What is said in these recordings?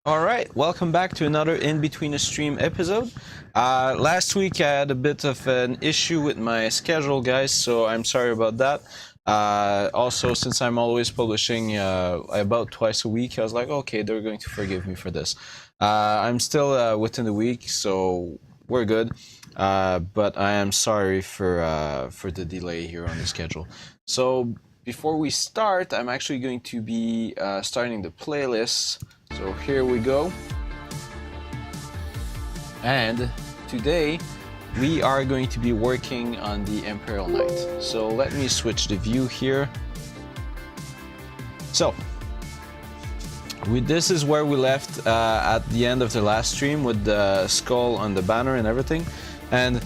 Alright, welcome back to another In Between a Stream episode. Last week I had a bit of an issue with my schedule, guys, so I'm sorry about that. Also, since I'm always publishing about twice a week, I was like, okay, they're going to forgive me for this. I'm still within the week, so we're good. But I am sorry for the delay here on the schedule. So before we start, I'm actually going to be starting the playlist. So here we go. And today we are going to be working on the Imperial Knight. So let me switch the view here. So this is where we left at the end of the last stream with the skull on the banner and everything. And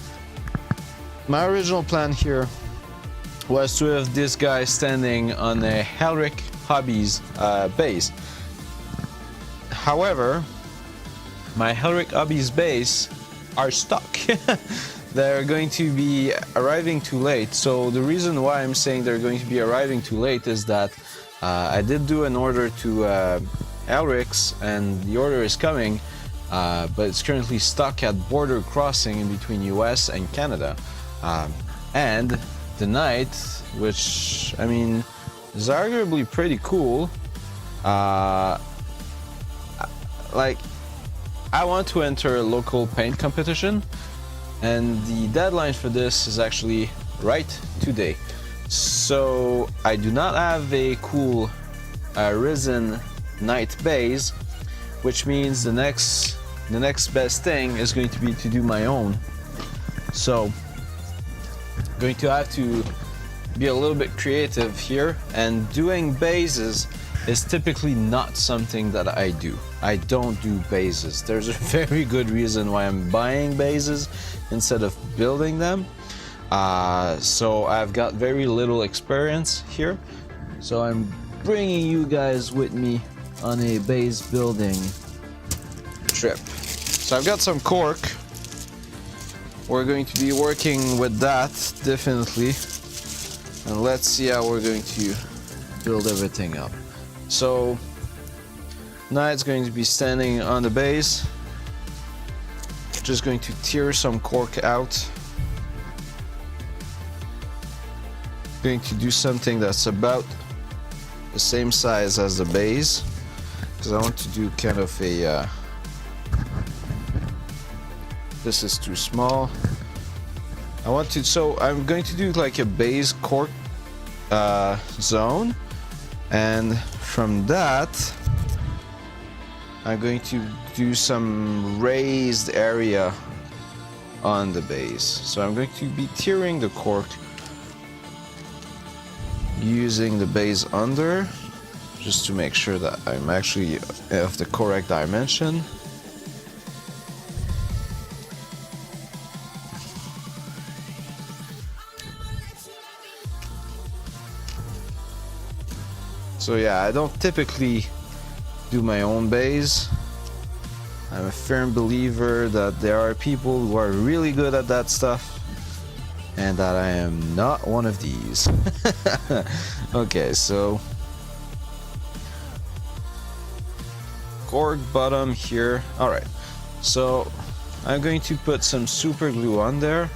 my original plan here was to have this guy standing on a Helric Hobbies base. However, my Helric Hobbies base are stuck. They're going to be arriving too late. So the reason why I'm saying they're going to be arriving too late is that I did do an order to Elric's and the order is coming, but it's currently stuck at border crossing in between US and Canada. And the Knight, which, I mean, is arguably pretty cool, like, I want to enter a local paint competition, and the deadline for this is actually right today. So I do not have a cool Risen Knight base, which means the next best thing is going to be to do my own. So I'm going to have to be a little bit creative here, and doing bases is typically not something that I do. I don't do bases. There's a very good reason why I'm buying bases instead of building them. So I've got very little experience here. So I'm bringing you guys with me on a base building trip. So I've got some cork. We're going to be working with that, definitely. And let's see how we're going to build everything up. So Knight's going to be standing on the base. Just going to tear some cork out. Going to do something that's about the same size as the base, because I want to do kind of a this is too small. I want to, so I'm going to do like a base cork zone, and from that I'm going to do some raised area on the base. So I'm going to be tearing the cork using the base under, just to make sure that I'm actually of the correct dimension. So yeah, I don't typically do my own base. I'm a firm believer that there are people who are really good at that stuff, and that I am not one of these. Okay, so cork bottom here. Alright, so I'm going to put some super glue on there.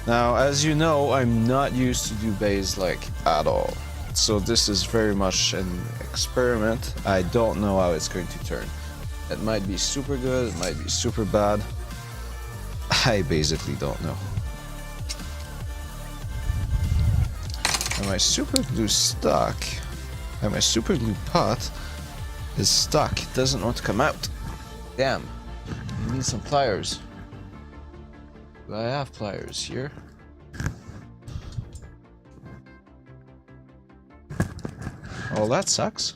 Now, as you know, I'm not used to do base like at all. So this is very much an experiment. I don't know how it's going to turn. It might be super good, it might be super bad. I basically don't know. And my super glue stuck. And my super glue pot is stuck. It doesn't want to come out. Damn. I need some pliers. Do I have pliers here? Oh, that sucks.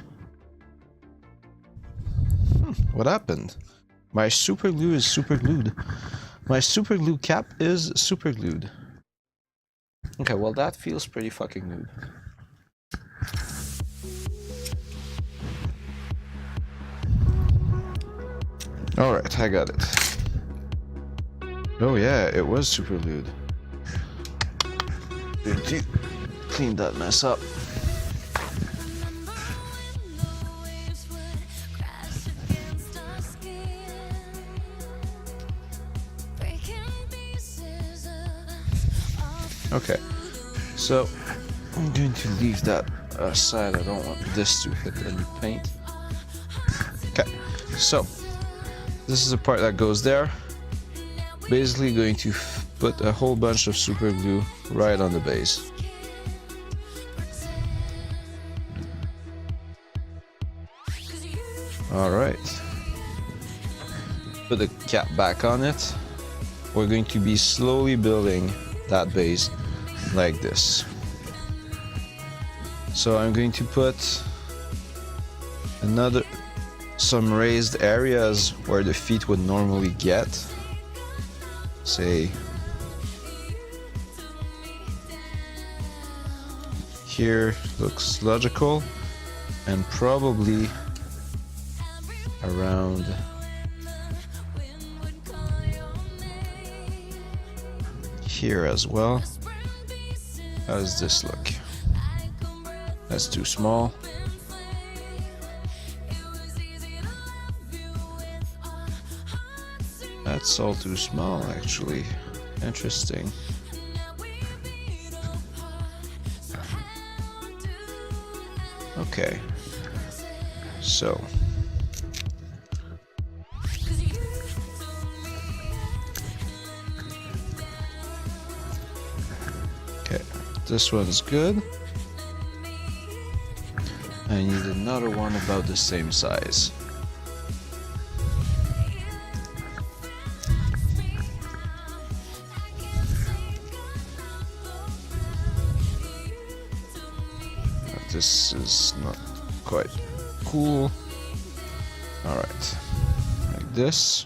What happened? My super glue is super glued. My super glue cap is super glued. Okay, well that feels pretty fucking noob. Alright, I got it. Oh yeah, it was super glued. Did clean that mess up. Okay, so I'm going to leave that aside. I don't want this to hit any paint. Okay, so this is the part that goes there. Basically going to put a whole bunch of super glue right on the base. Alright. Put the cap back on it. We're going to be slowly building that base like this. So I'm going to put some raised areas where the feet would normally get. Say here looks logical, and probably around here as well. How does this look? That's too small. That's all too small, actually. Interesting. Okay. So. Okay, this one's good. I need another one about the same size. This is not quite cool. Alright, like this.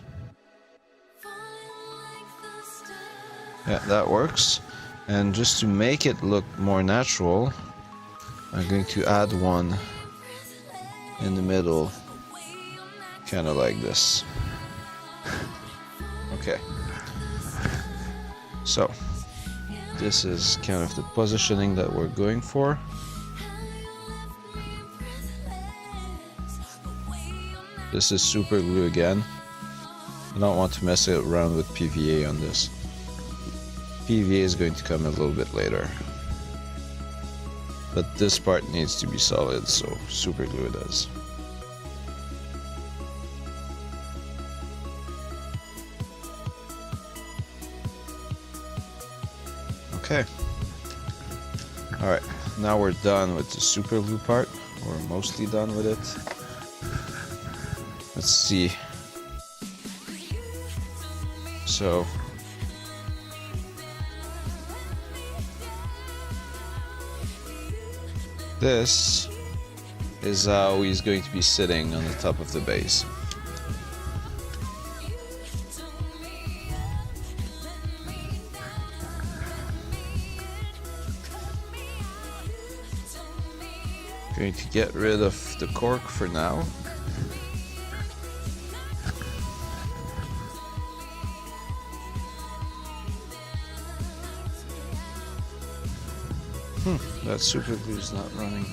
Yeah, that works. And just to make it look more natural, I'm going to add one in the middle, kind of like this. Okay. So, this is kind of the positioning that we're going for. This is super glue again. I don't want to mess around with PVA on this. PVA is going to come a little bit later. But this part needs to be solid, so super glue it is. Okay. Alright, now we're done with the super glue part. We're mostly done with it. Let's see. So this is how he's going to be sitting on the top of the base. Going to get rid of the cork for now. That super glue is not running.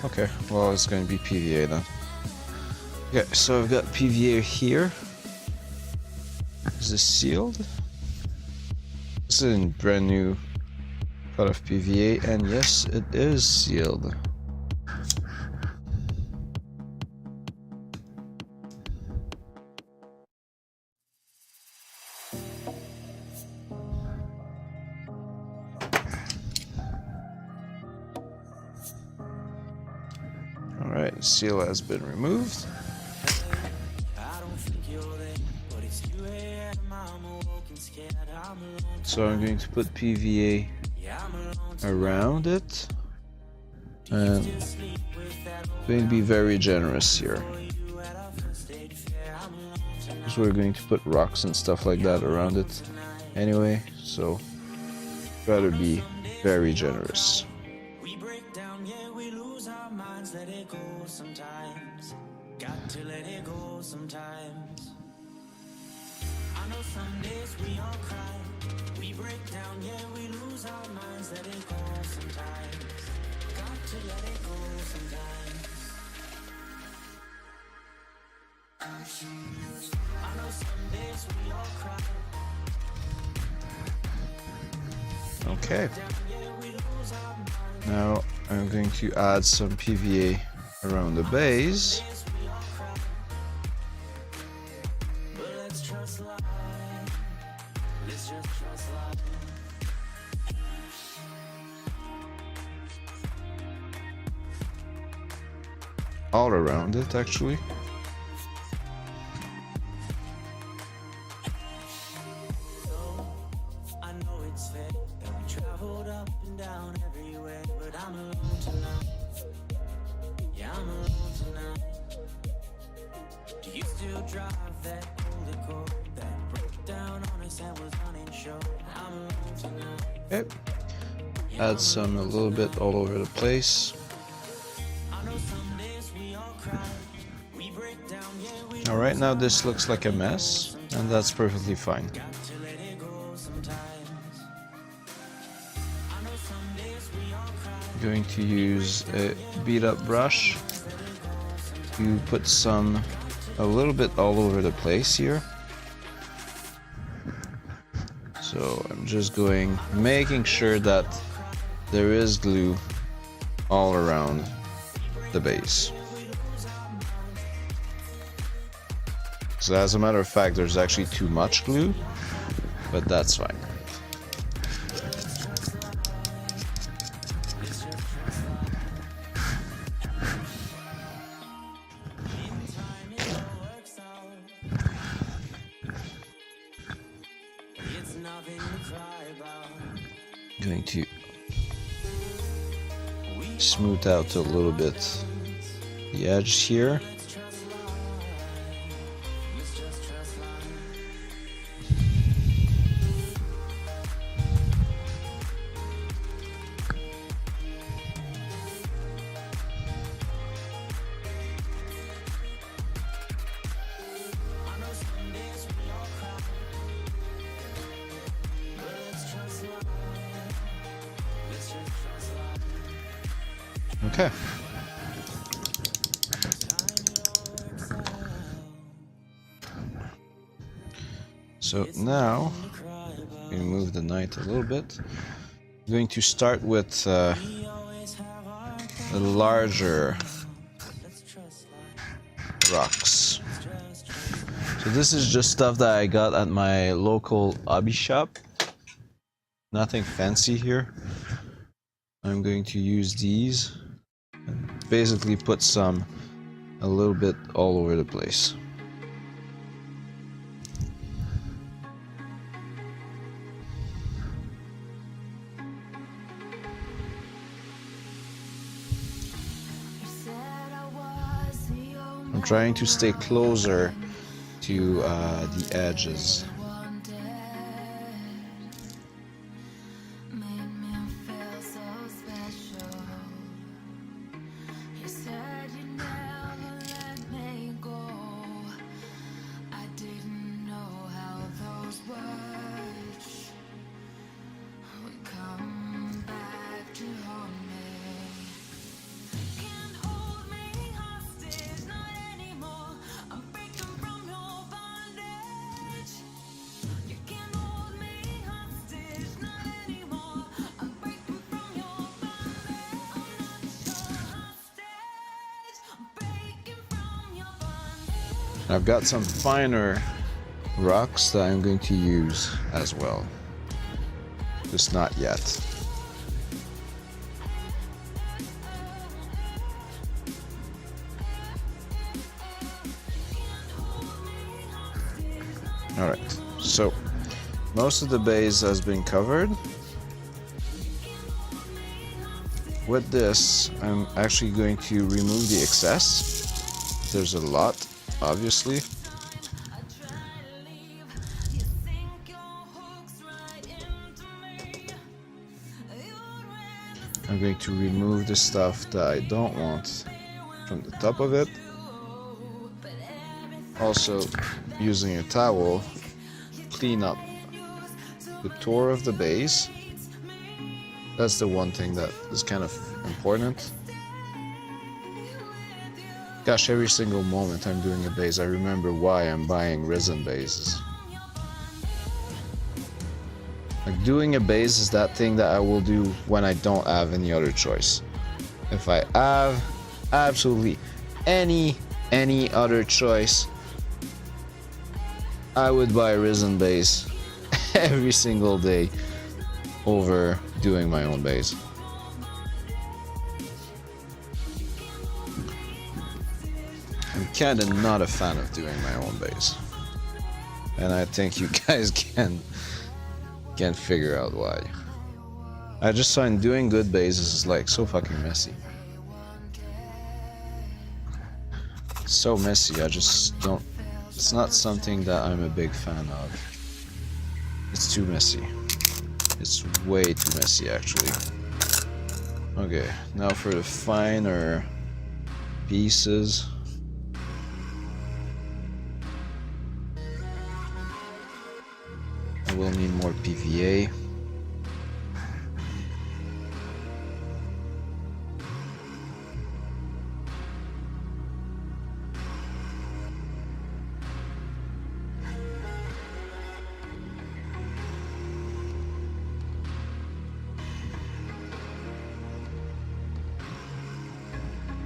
Okay, well it's going to be PVA then. Okay, so I've got PVA here. Is this sealed? This is a brand new pot of PVA, and yes, it is sealed. Alright, seal has been removed. So I'm going to put PVA around it, and I'm going to be very generous here, because we're going to put rocks and stuff like that around it anyway, so rather be very generous. Let it go sometimes. Got to let it go sometimes. I know some days we all cry. We break down, yeah, we lose our minds. Let it go sometimes. Got to let it go sometimes. I know some days we all cry. Okay. Now I'm going to add some PVA around the base. All around it, actually. I know it's fake that we traveled up and down everywhere, but I'm alone tonight. Yeah, I'm alone tonight. Do you still drive that old Accord that broke down on us and was uninsured? I'm alone tonight. Okay. Add some a little bit all over the place. I know some days we all cry. We break down, yeah, we All right, now this looks like a mess, and that's perfectly fine. got to let it go sometimes. I know some days we all cry. I'm going to use a beat up brush to put some a little bit all over the place here. So I'm just making sure that there is glue all around the base. So as a matter of fact, there's actually too much glue, but that's fine. It's nothing to cry about. Going to smooth out a little bit the edge here. Okay. So now we move the knight a little bit. I'm going to start with the larger rocks. So this is just stuff that I got at my local hobby shop. Nothing fancy here. I'm going to use these and basically put some a little bit all over the place. I'm trying to stay closer to the edges. I've got some finer rocks that I'm going to use as well. Just not yet. Alright, so most of the base has been covered. With this, I'm actually going to remove the excess. There's a lot, obviously. I'm going to remove the stuff that I don't want from the top of it. Also, using a towel, clean up the tour of the base. That's the one thing that is kind of important. Gosh, every single moment I'm doing a base, I remember why I'm buying resin bases. Like, doing a base is that thing that I will do when I don't have any other choice. If I have absolutely any other choice, I would buy a Risen base every single day over doing my own base. I'm kinda not a fan of doing my own base. And I think you guys can figure out why. I just find doing good bases is like so fucking messy. So messy, I just don't... It's not something that I'm a big fan of. It's too messy. It's way too messy, actually. Okay, now for the finer pieces. I will need more PVA.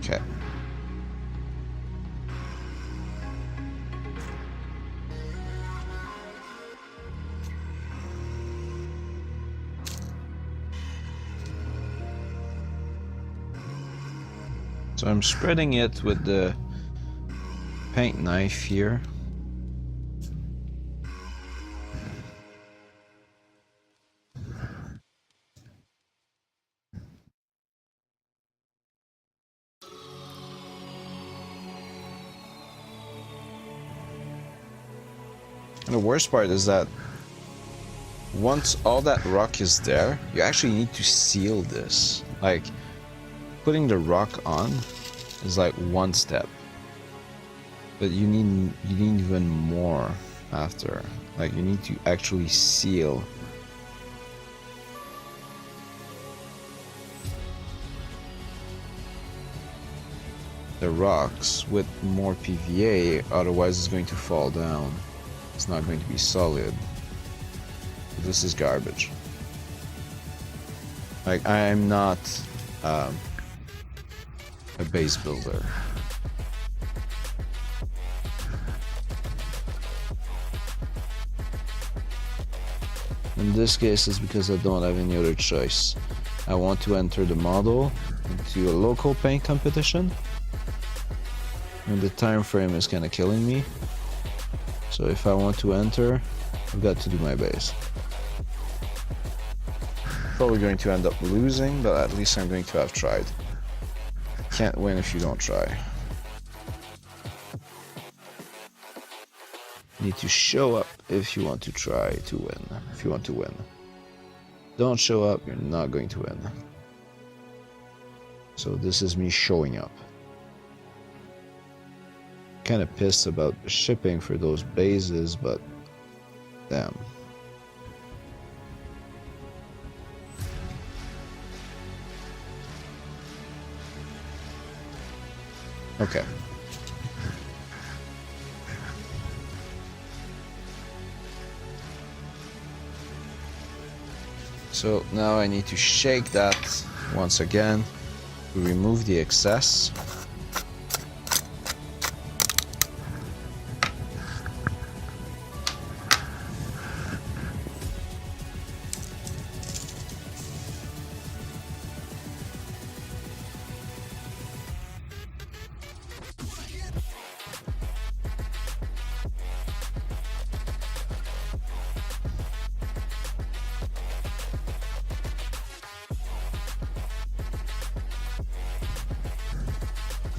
Okay. So I'm spreading it with the paint knife here. And the worst part is that once all that rock is there, you actually need to seal this. Like, putting the rock on is like one step, but you need even more after. Like, you need to actually seal the rocks with more PVA, otherwise it's going to fall down. It's not going to be solid. This is garbage. Like, I'm not a base builder. In this case, it's because I don't have any other choice. I want to enter the model into a local paint competition, and the time frame is kind of killing me. So if I want to enter, I've got to do my base. Probably going to end up losing, but at least I'm going to have tried. Can't win if you don't try. Need to show up if you want to try to win. If you want to win. Don't show up, you're not going to win. So this is me showing up. Kind of pissed about the shipping for those bases, but damn. Okay. So now I need to shake that once again to remove the excess.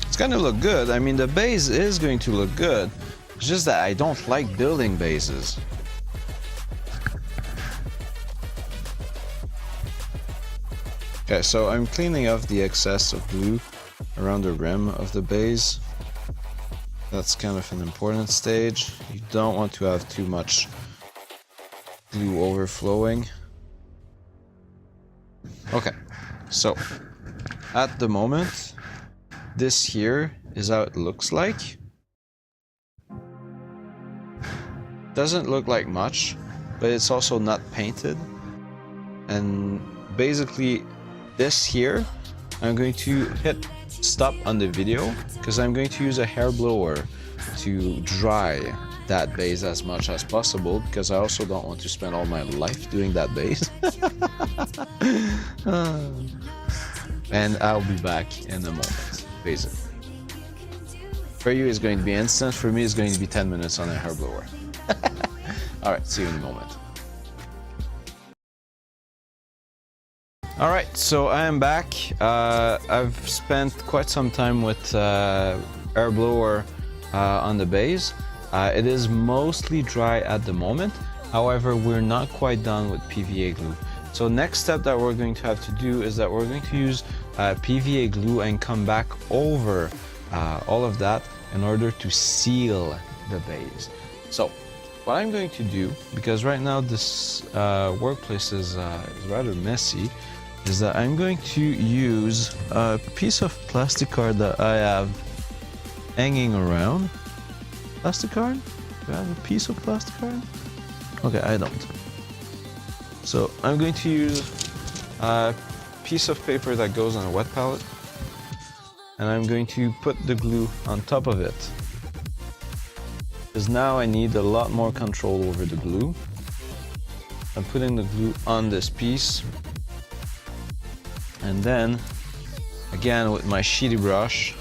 It's gonna look good. I mean, the base is going to look good. It's just that I don't like building bases. Okay, so I'm cleaning off the excess of glue around the rim of the base. That's kind of an important stage. You don't want to have too much glue overflowing. Okay, so at the moment, this here is how it looks like. Doesn't look like much, but it's also not painted. And basically this here, I'm going to hit stop on the video because I'm going to use a hair blower to dry that base as much as possible, because I also don't want to spend all my life doing that base. And I'll be back in a moment, basically. For you it's going to be instant, for me it's going to be 10 minutes on a hair blower. Alright, see you in a moment. Alright, so I am back. I've spent quite some time with air blower on the base. It is mostly dry at the moment. However, we're not quite done with PVA glue. So next step that we're going to have to do is that we're going to use PVA glue and come back over all of that in order to seal the base. So what I'm going to do, because right now this workplace is rather messy, is that I'm going to use a piece of plastic card that I have hanging around. Plastic card? Do I have a piece of plastic card? Okay, I don't. So I'm going to use a piece of paper that goes on a wet palette, and I'm going to put the glue on top of it. Because now I need a lot more control over the glue. I'm putting the glue on this piece, and then again with my sheety brush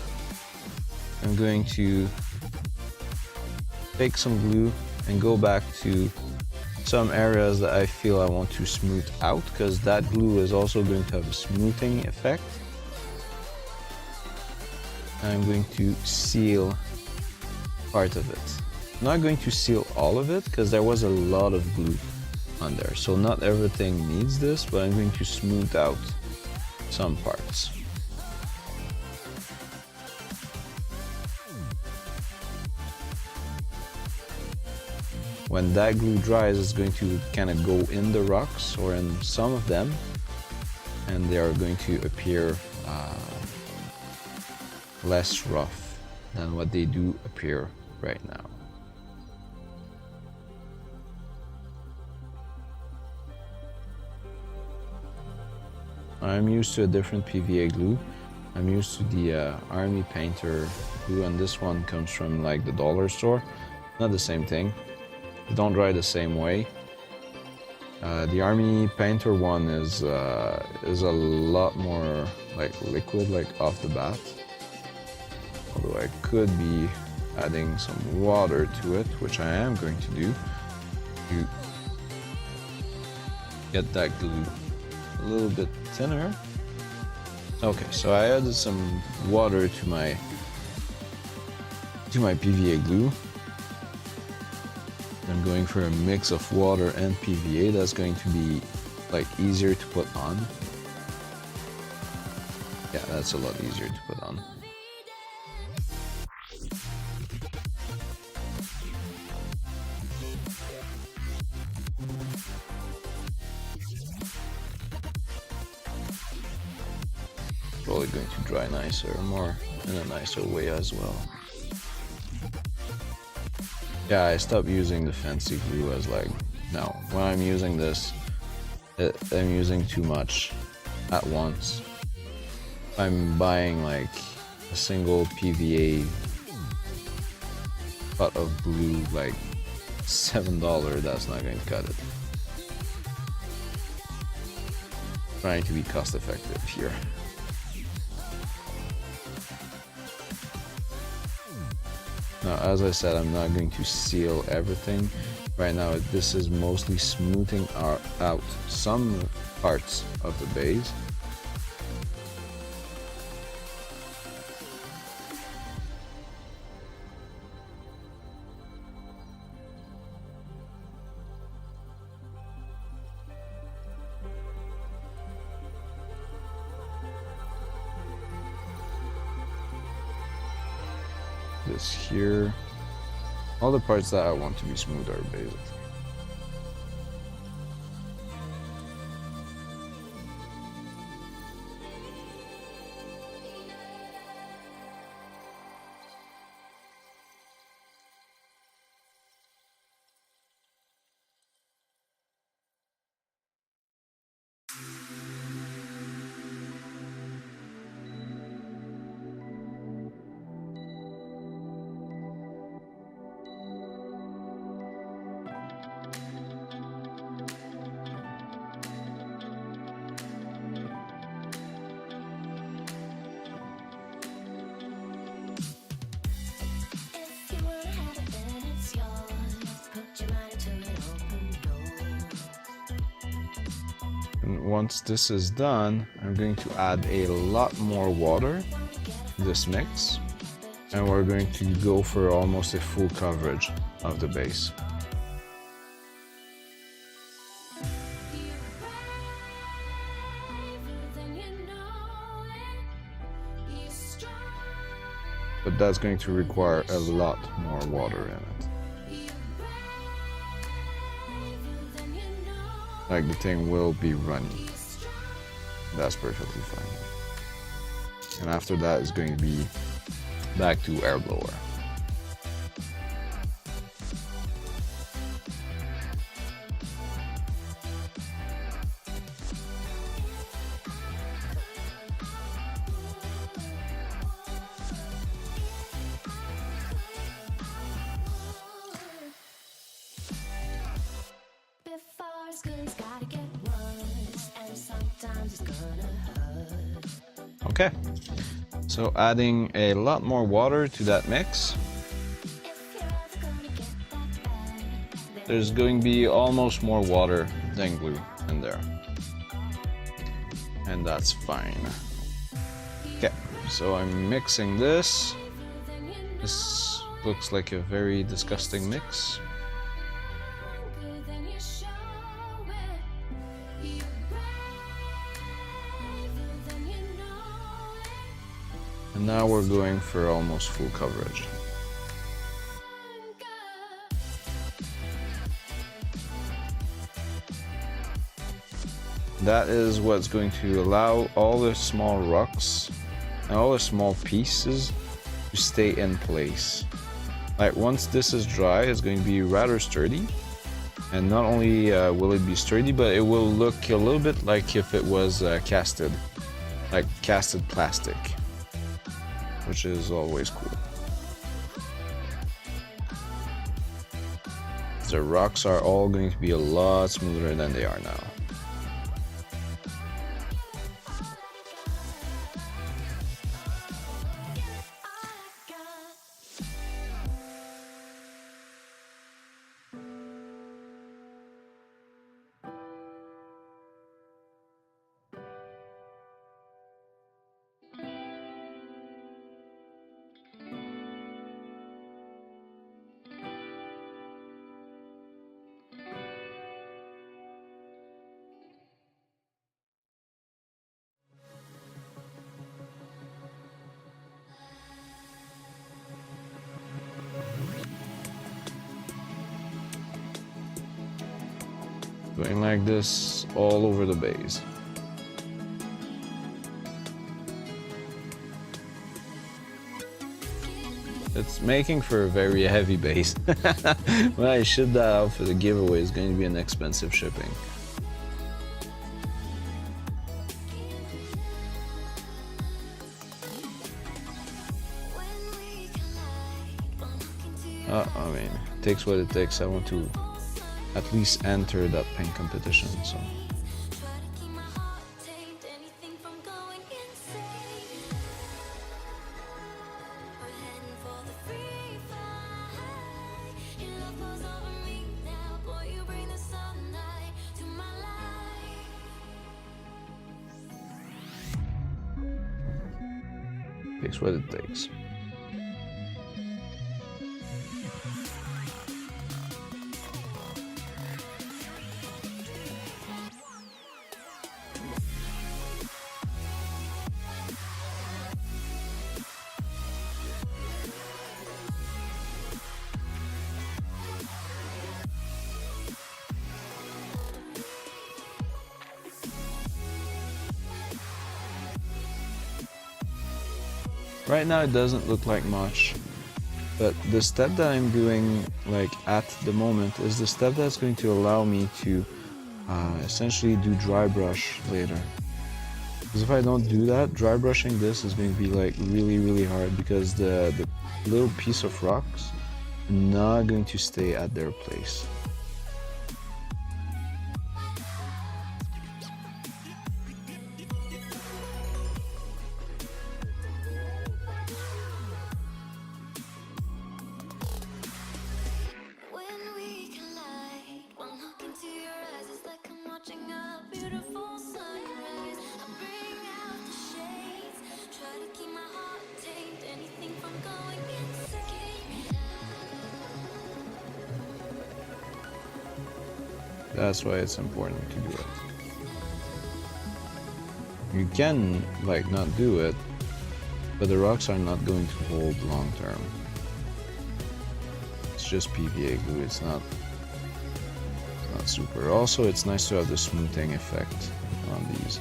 I'm going to take some glue and go back to some areas that I feel I want to smooth out, because that glue is also going to have a smoothing effect. I'm going to seal part of it. I'm not going to seal all of it because there was a lot of glue on there, so not everything needs this, but I'm going to smooth out some parts. When that glue dries, it's going to kind of go in the rocks or in some of them, and they are going to appear less rough than what they do appear right now. I'm used to a different PVA glue. I'm used to the Army Painter glue, and this one comes from like the dollar store. Not the same thing. They don't dry the same way. The Army Painter one is a lot more like liquid, like off the bat. Although I could be adding some water to it, which I am going to do, to get that glue a little bit thinner. Okay, so I added some water to my PVA glue. I'm going for a mix of water and PVA. That's going to be like easier to put on. Yeah, that's a lot easier to put on. Probably going to dry nicer, more in a nicer way as well. Yeah, I stopped using the fancy glue as like, no, when I'm using this, I'm using too much at once. If I'm buying like a single PVA pot of glue, like $7, that's not going to cut it. Trying to be cost effective here. Now, as I said, I'm not going to seal everything. Right now, this is mostly smoothing out some parts of the base. This here, all the parts that I want to be smooth are basically. once this is done, I'm going to add a lot more water to this mix, and we're going to go for almost a full coverage of the base. But that's going to require a lot more water in it. Like the thing will be runny. That's perfectly fine. And after that, it's going to be back to air blower. Okay, so adding a lot more water to that mix. There's going to be almost more water than glue in there. And that's fine. Okay, so I'm mixing this. This looks like a very disgusting mix. And now we're going for almost full coverage. That is what's going to allow all the small rocks and all the small pieces to stay in place. Like once this is dry, it's going to be rather sturdy. And not only will it be sturdy, but it will look a little bit like if it was casted, like casted plastic, which is always cool. The rocks are all going to be a lot smoother than they are now. Going like this all over the base. It's making for a very heavy base. When I ship that out for the giveaway, it's going to be an expensive shipping. I mean, it takes what it takes. I want to at least enter that paint competition, so. Takes what it takes. Right now it doesn't look like much, but the step that I'm doing like at the moment is the step that's going to allow me to essentially do dry brush later. Because if I don't do that, dry brushing this is going to be like really hard, because the little piece of rocks are not going to stay at their place. That's why it's important to do it. You can, like, not do it, but the rocks are not going to hold long term. It's just PVA glue, it's not super. Also, it's nice to have the smoothing effect on these.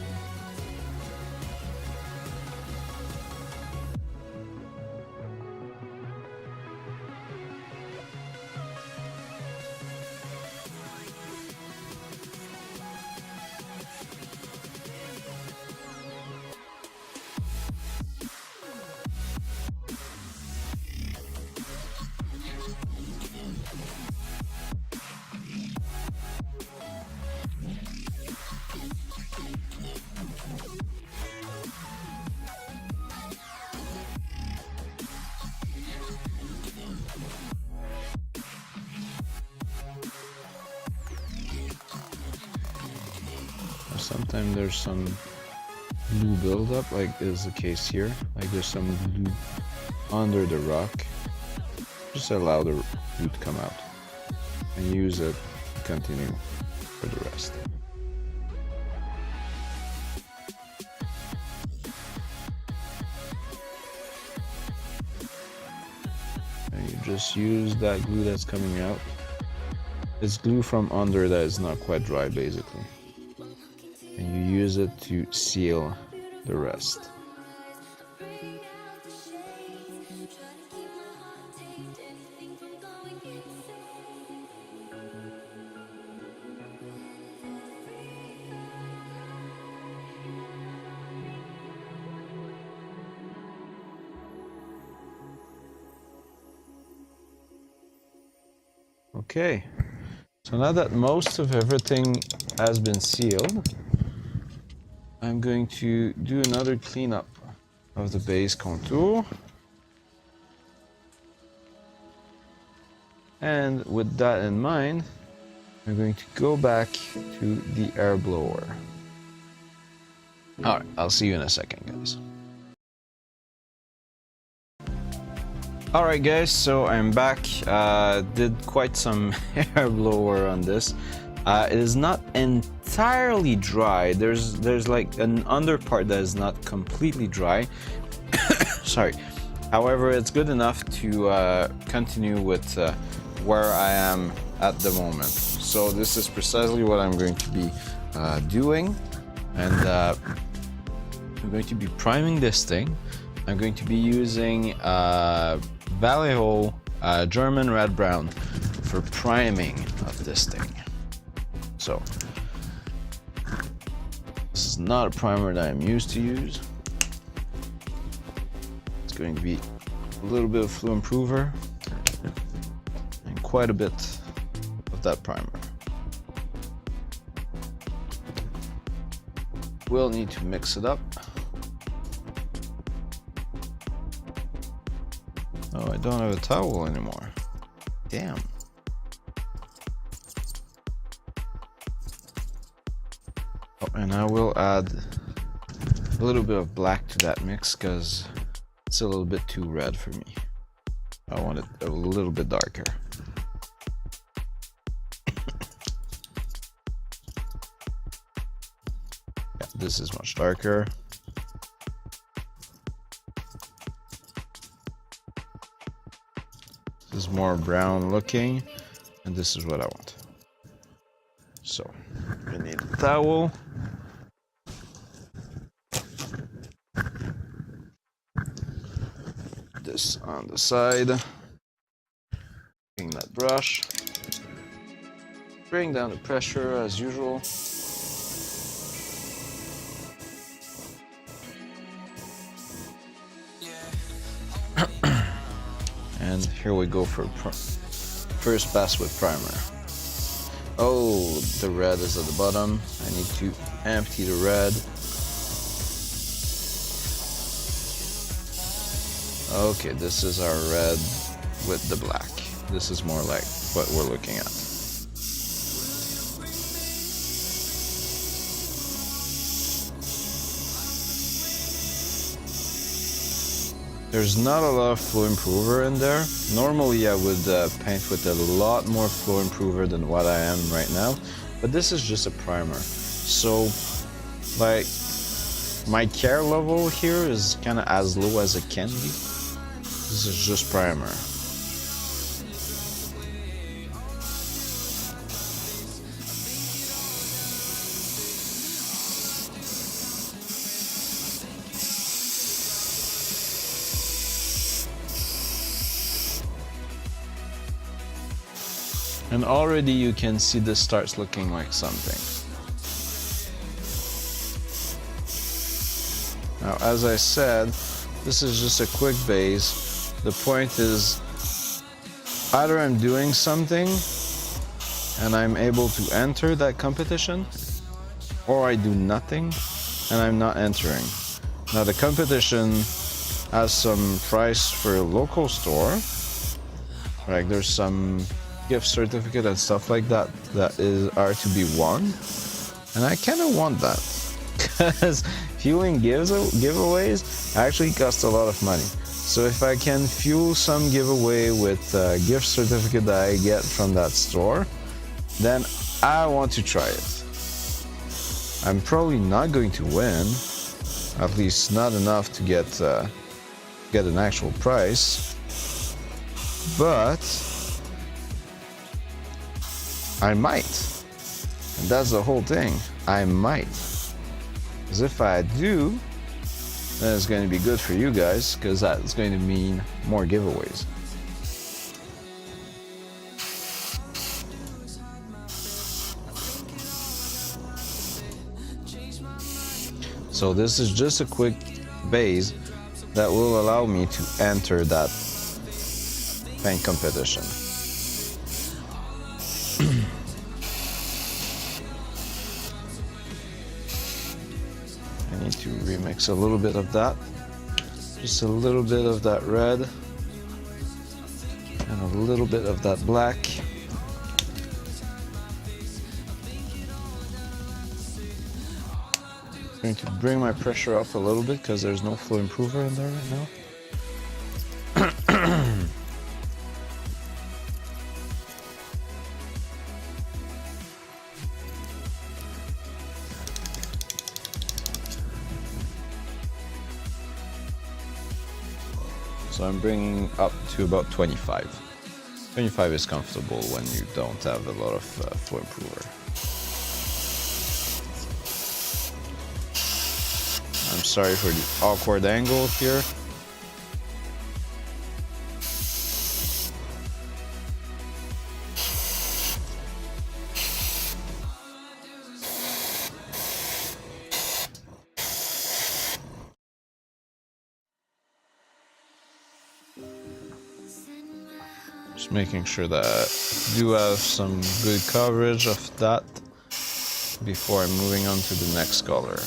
Sometimes there's some glue buildup, like is the case here. Like there's some glue under the rock. Just allow the glue to come out and use it to continue for the rest. And you just use that glue that's coming out. It's glue from under that is not quite dry, basically. And you use it to seal the rest. Okay, so now that most of everything has been sealed, I'm going to do another cleanup of the base contour. And with that in mind, I'm going to go back to the air blower. Alright, I'll see you in a second, guys. Alright guys, so I'm back. Did quite some air blower on this. It is not entirely dry. There's like an under part that is not completely dry. Sorry. However, it's good enough to continue with where I am at the moment. So this is precisely what I'm going to be doing, and I'm going to be priming this thing. I'm going to be using Vallejo German Red Brown for priming of this thing. So, this is not a primer that I'm used to use. It's going to be a little bit of Fluid Improver and quite a bit of that primer. We'll need to mix it up. Oh, I don't have a towel anymore. Damn. Oh, and I will add a little bit of black to that mix because it's a little bit too red for me. I want it a little bit darker. Yeah, this is much darker. This is more brown looking, and this is what I want. So, we need a towel. This on the side. Bring that brush. Bring down the pressure as usual. And here we go for first pass with primer. Oh, the red is at the bottom. I need to empty the red. Okay, this is our red with the black. This is more like what we're looking at. There's not a lot of Fluid Improver in there. Normally I would paint with a lot more Fluid Improver than what I am right now, but this is just a primer. So like my care level here is kind of as low as it can be. This is just primer. And already you can see this starts looking like something. Now, as I said, this is just a quick base. The point is, either I'm doing something and I'm able to enter that competition, or I do nothing and I'm not entering. Now, the competition has some price for a local store. Like there's some gift certificate and stuff like that are to be won, and I kind of want that because fueling giveaways actually cost a lot of money. So if I can fuel some giveaway with a gift certificate that I get from that store, then I want to try it. I'm probably not going to win, at least not enough to get an actual prize, but I might, and that's the whole thing. I might, because if I do, then it's going to be good for you guys, because that's going to mean more giveaways. So this is just a quick base that will allow me to enter that paint competition. I need to remix a little bit of that, just a little bit of that red and a little bit of that black. I'm going to bring my pressure up a little bit because there's no flow improver in there right now. So I'm bringing up to about 25. 25 is comfortable when you don't have a lot of flow improver. I'm sorry for the awkward angle here. Just making sure that I do have some good coverage of that before I'm moving on to the next color.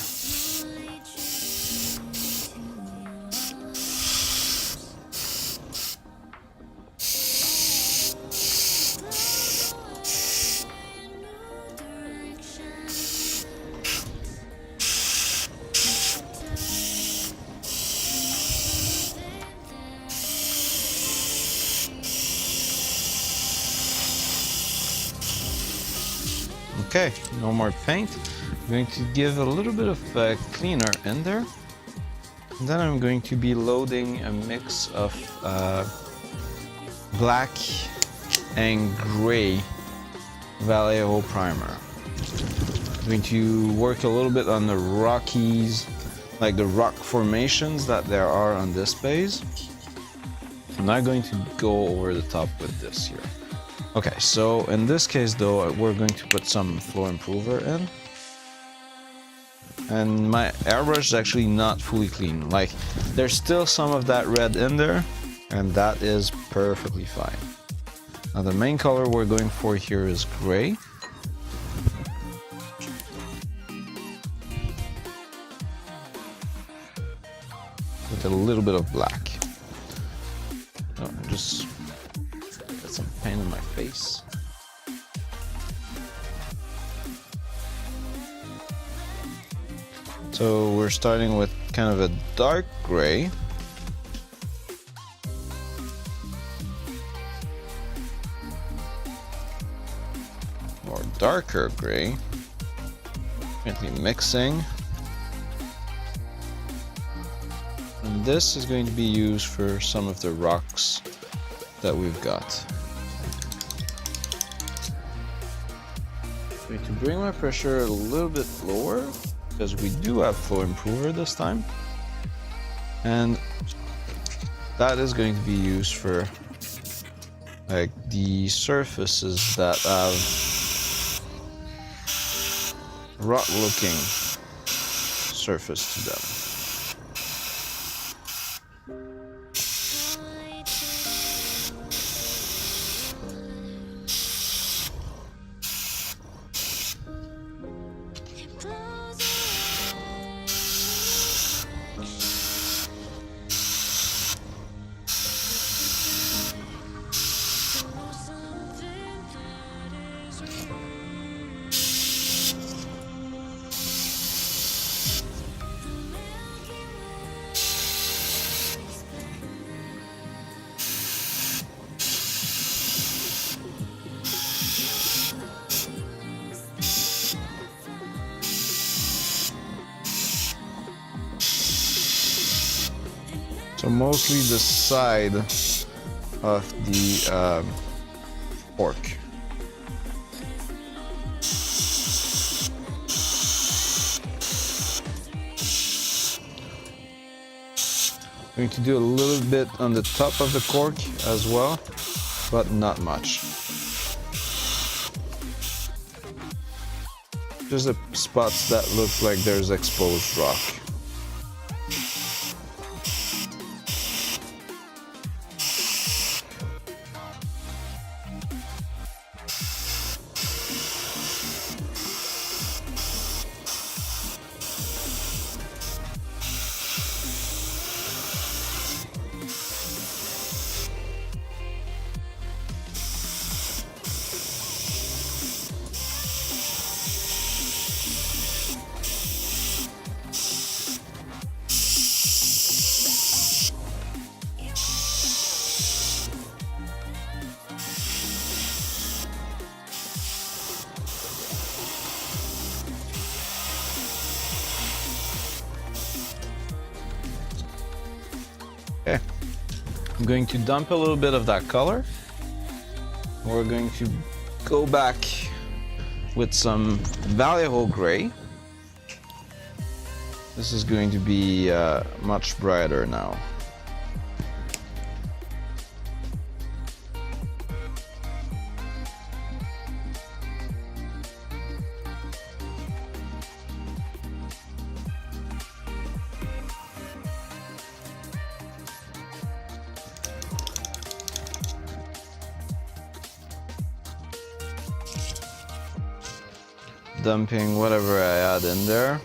Okay, no more paint. I'm going to give a little bit of cleaner in there. And then I'm going to be loading a mix of black and gray Vallejo primer. I'm going to work a little bit on the Rockies, like the rock formations that there are on this base. I'm not going to go over the top with this here. Okay, so in this case though, we're going to put some flow improver in. And my airbrush is actually not fully clean. Like, there's still some of that red in there, and that is perfectly fine. Now the main color we're going for here is gray. With a little bit of black. Oh, just got some paint on my face. So we're starting with kind of a dark gray. Or darker gray. Currently mixing. And this is going to be used for some of the rocks that we've got. I'm going to bring my pressure a little bit lower because we do have flow improver this time. And that is going to be used for like the surfaces that have rock looking surface to them. So mostly the side of the fork. I'm going to do a little bit on the top of the cork as well, but not much. Just the spots that look like there's exposed rock. Okay, I'm going to dump a little bit of that color. We're going to go back with some Vallejo gray. This is going to be much brighter now. Dumping whatever I add in there.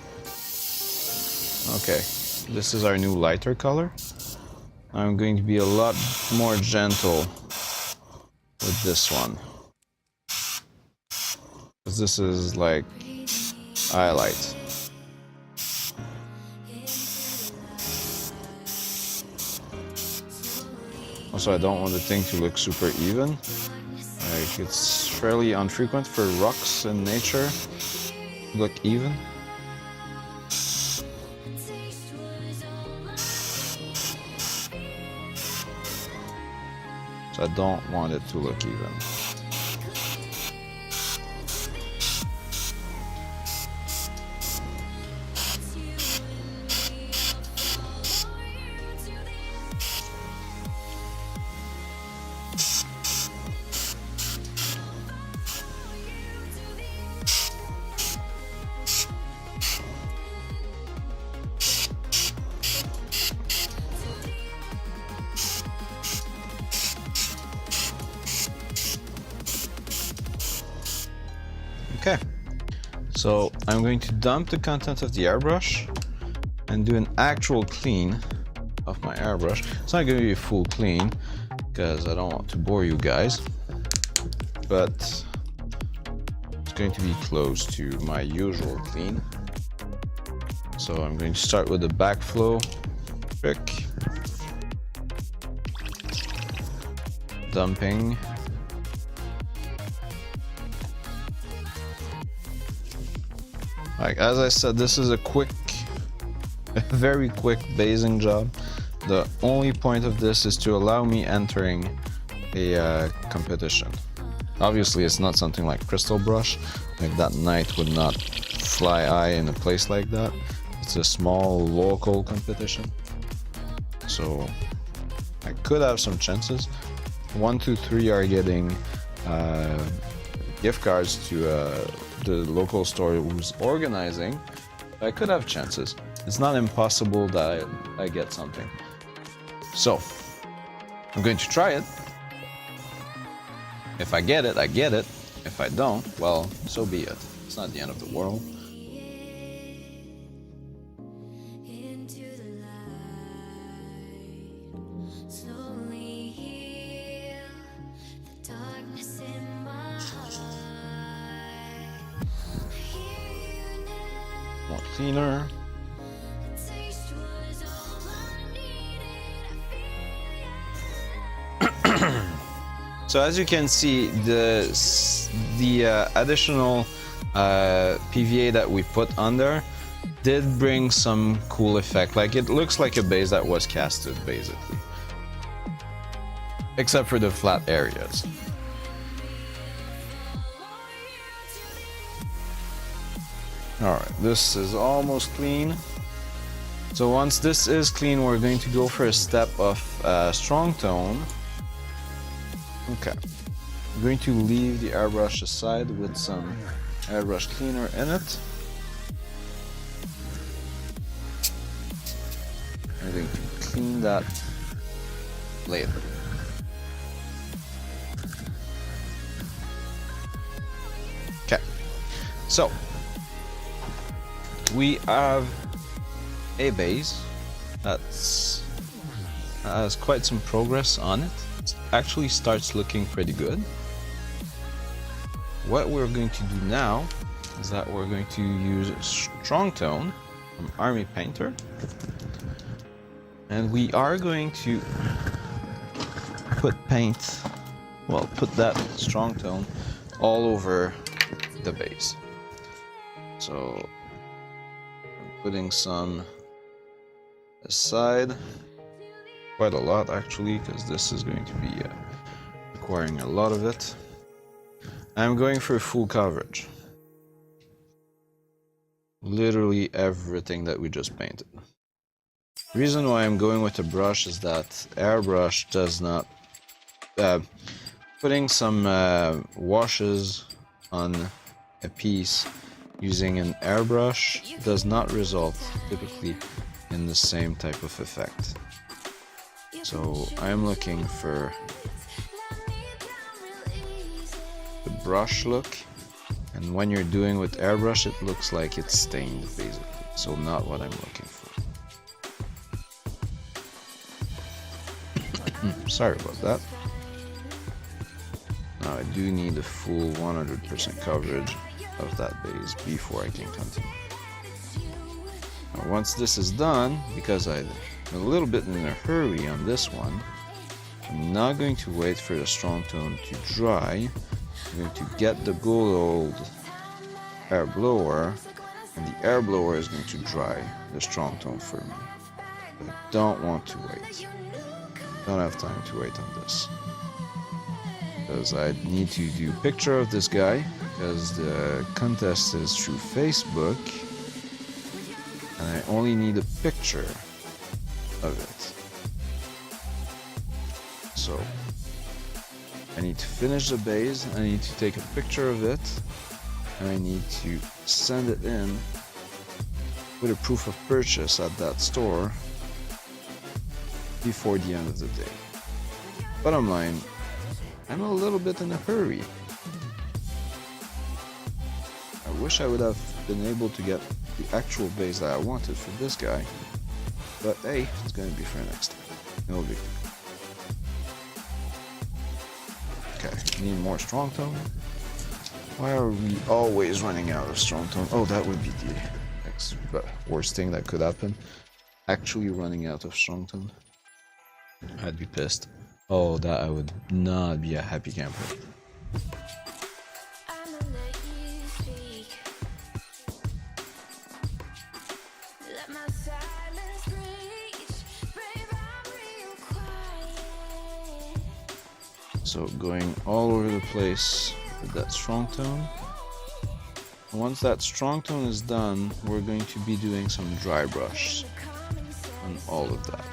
Okay, this is our new lighter color. I'm going to be a lot more gentle with this one, because this is like highlight. Also, I don't want the thing to look super even. Like, it's fairly infrequent for rocks in nature to look even. So I don't want it to look even. Okay, so I'm going to dump the content of the airbrush and do an actual clean of my airbrush. It's not going to be a full clean because I don't want to bore you guys, but it's going to be close to my usual clean. So I'm going to start with the backflow trick, dumping. Like, as I said, this is a very quick basing job. The only point of this is to allow me entering a competition. Obviously, it's not something like Crystal Brush. Like, that knight would not fly high in a place like that. It's a small local competition. So I could have some chances. 1, 2, 3 are getting gift cards to the local store who's organizing. I could have chances. It's not impossible that I get something. So I'm going to try it. If I get it, I get it. If I don't, well, so be it. It's not the end of the world. More cleaner. So as you can see, the additional PVA that we put on there did bring some cool effect. Like, it looks like a base that was casted, basically. Except for the flat areas. Alright, this is almost clean. So once this is clean, we're going to go for a step of strong tone. Okay, I'm going to leave the airbrush aside with some airbrush cleaner in it. I'm going to clean that later. Okay, so we have a base that has quite some progress on it. It actually starts looking pretty good. What we're going to do now is that we're going to use strong tone from Army Painter, and we are going to put that strong tone all over the base. So I'm putting some aside, quite a lot actually, because this is going to be requiring a lot of it. I'm going for full coverage. Literally everything that we just painted. The reason why I'm going with a brush is that airbrush does not... putting some washes on a piece using an airbrush does not result typically in the same type of effect. So I'm looking for the brush look, and when you're doing with airbrush it looks like it's stained basically, so not what I'm looking for. Sorry about that. Now I do need a full 100% coverage of that base before I can continue. Now, once this is done, because I'm a little bit in a hurry on this one, I'm not going to wait for the strong tone to dry. I'm going to get the good old air blower, and the air blower is going to dry the strong tone for me. But I don't want to wait. Don't have time to wait on this, because I need to do a picture of this guy, because the contest is through Facebook, and I only need a picture of it. So I need to finish the base, I need to take a picture of it, and I need to send it in with a proof of purchase at that store before the end of the day. Bottom line, I'm a little bit in a hurry. I wish I would have been able to get the actual base that I wanted for this guy, but hey, it's going to be for next time. No big deal. Okay, need more strong tone. Why are we always running out of strong tone? Oh, that would be the worst thing that could happen. Actually running out of strong tone. I'd be pissed. Oh, that I would not be a happy camper. So going all over the place with that strong tone. Once that strong tone is done, we're going to be doing some dry brush on all of that.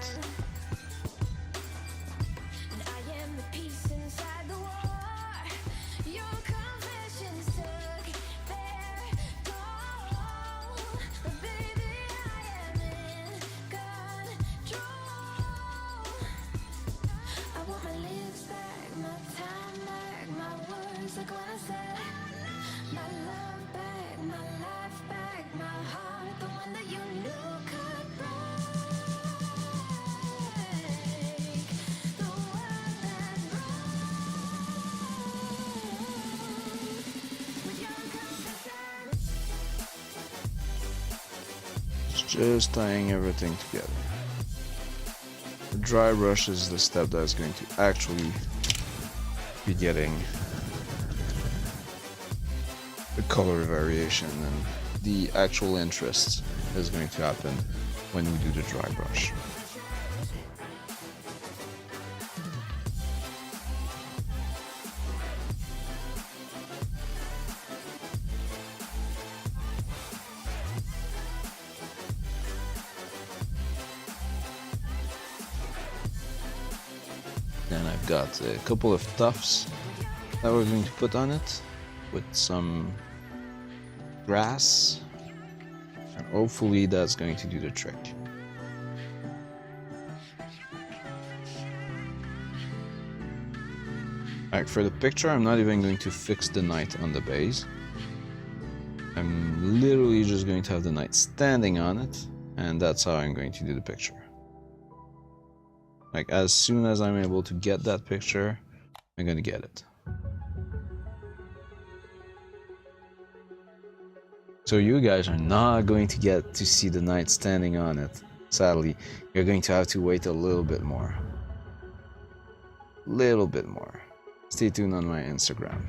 Just tying everything together. The dry brush is the step that is going to actually be getting the color variation, and the actual interest is going to happen when we do the dry brush. Then I've got a couple of tufts that we're going to put on it with some grass, and hopefully that's going to do the trick. Alright, for the picture I'm not even going to fix the knight on the base. I'm literally just going to have the knight standing on it, and that's how I'm going to do the picture. Like, as soon as I'm able to get that picture, I'm gonna get it. So you guys are not going to get to see the knight standing on it. Sadly, you're going to have to wait a little bit more. Little bit more. Stay tuned on my Instagram.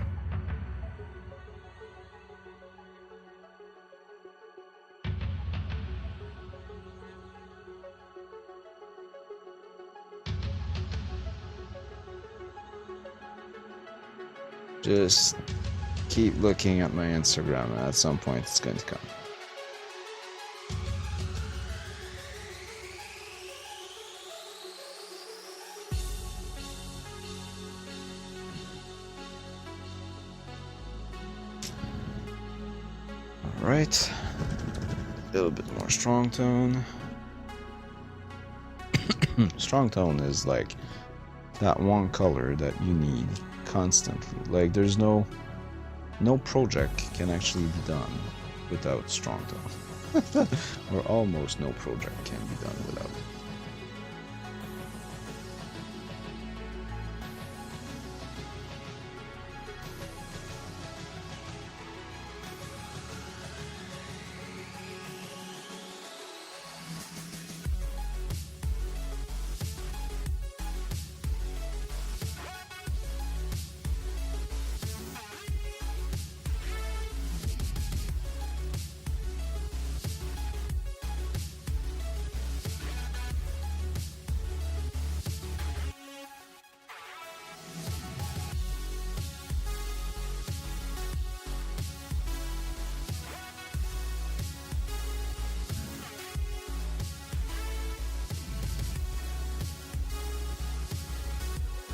Just keep looking at my Instagram, and at some point it's going to come. Alright, a little bit more strong tone. Strong tone is like that one color that you need constantly. Like, there's no project can actually be done without strong tone. Or almost no project can be done without it.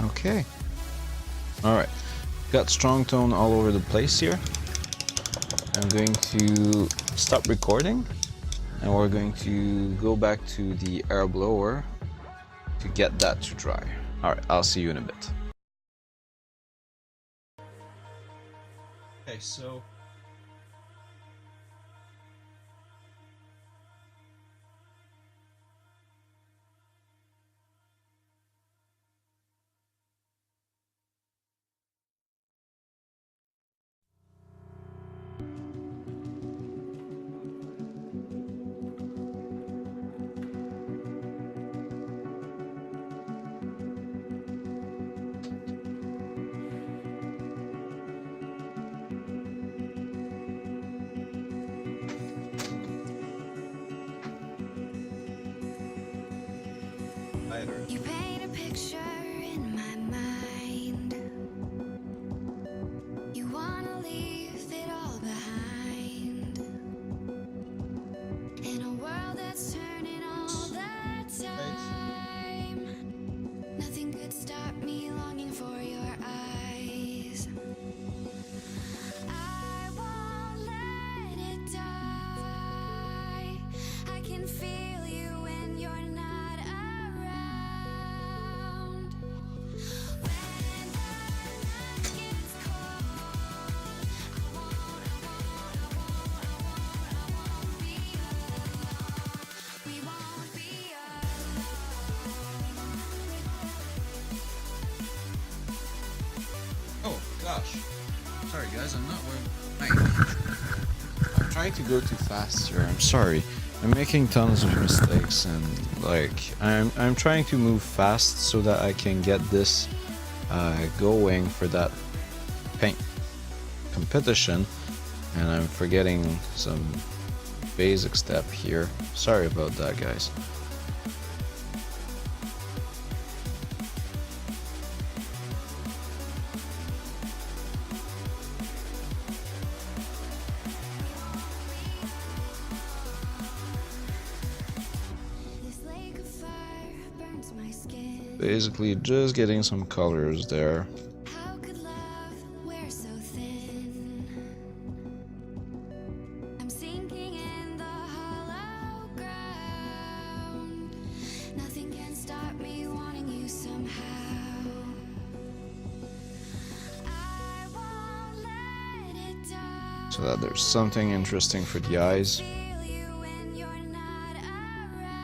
Okay. Alright. Got strong tone all over the place here. I'm going to stop recording, and we're going to go back to the air blower to get that to dry. Alright, I'll see you in a bit. Okay, so You paint a picture in my mind gosh. Sorry guys, I'm not wearing... I'm trying to go too fast here, I'm sorry. I'm making tons of mistakes and like I'm trying to move fast so that I can get this going for that paint competition, and I'm forgetting some basic step here. Sorry about that guys. Basically just getting some colors there. How could love wear so thin? I'm sinking in the hollow ground. Nothing can stop me wanting you somehow. I won't let it die. So that there's something interesting for the eyes. Feel you when you're not around.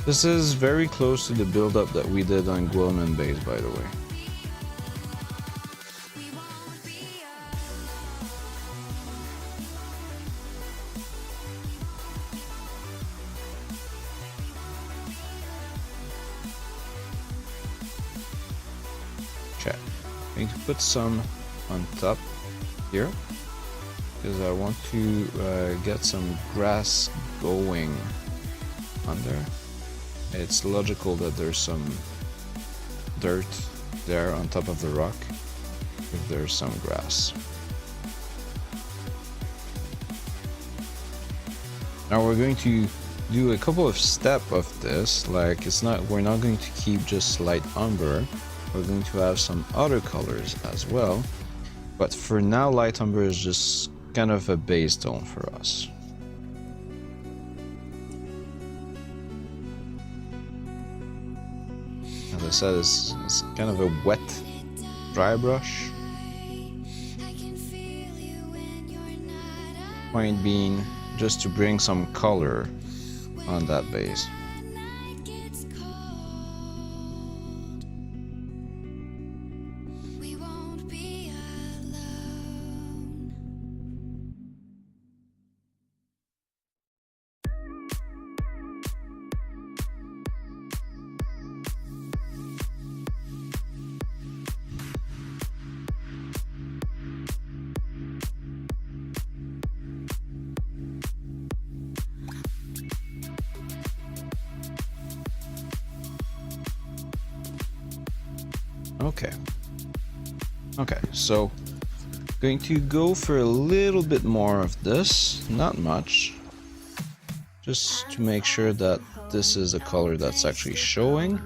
This is very close to the build-up that we did on Gwilman base, by the way. We won't be Okay, I'm going to put some on top here because I want to get some grass going on there. It's logical that there's some dirt there on top of the rock if there's some grass. Now we're going to do a couple of steps of this, like we're not going to keep just light umber, we're going to have some other colors as well, but for now light umber is just kind of a base tone for us. As I said, it's kind of a wet dry brush. Point being just to bring some color on that base. we won't be alone. Okay, so going to go for a little bit more of this, not much, just to make sure that this is a color that's actually showing.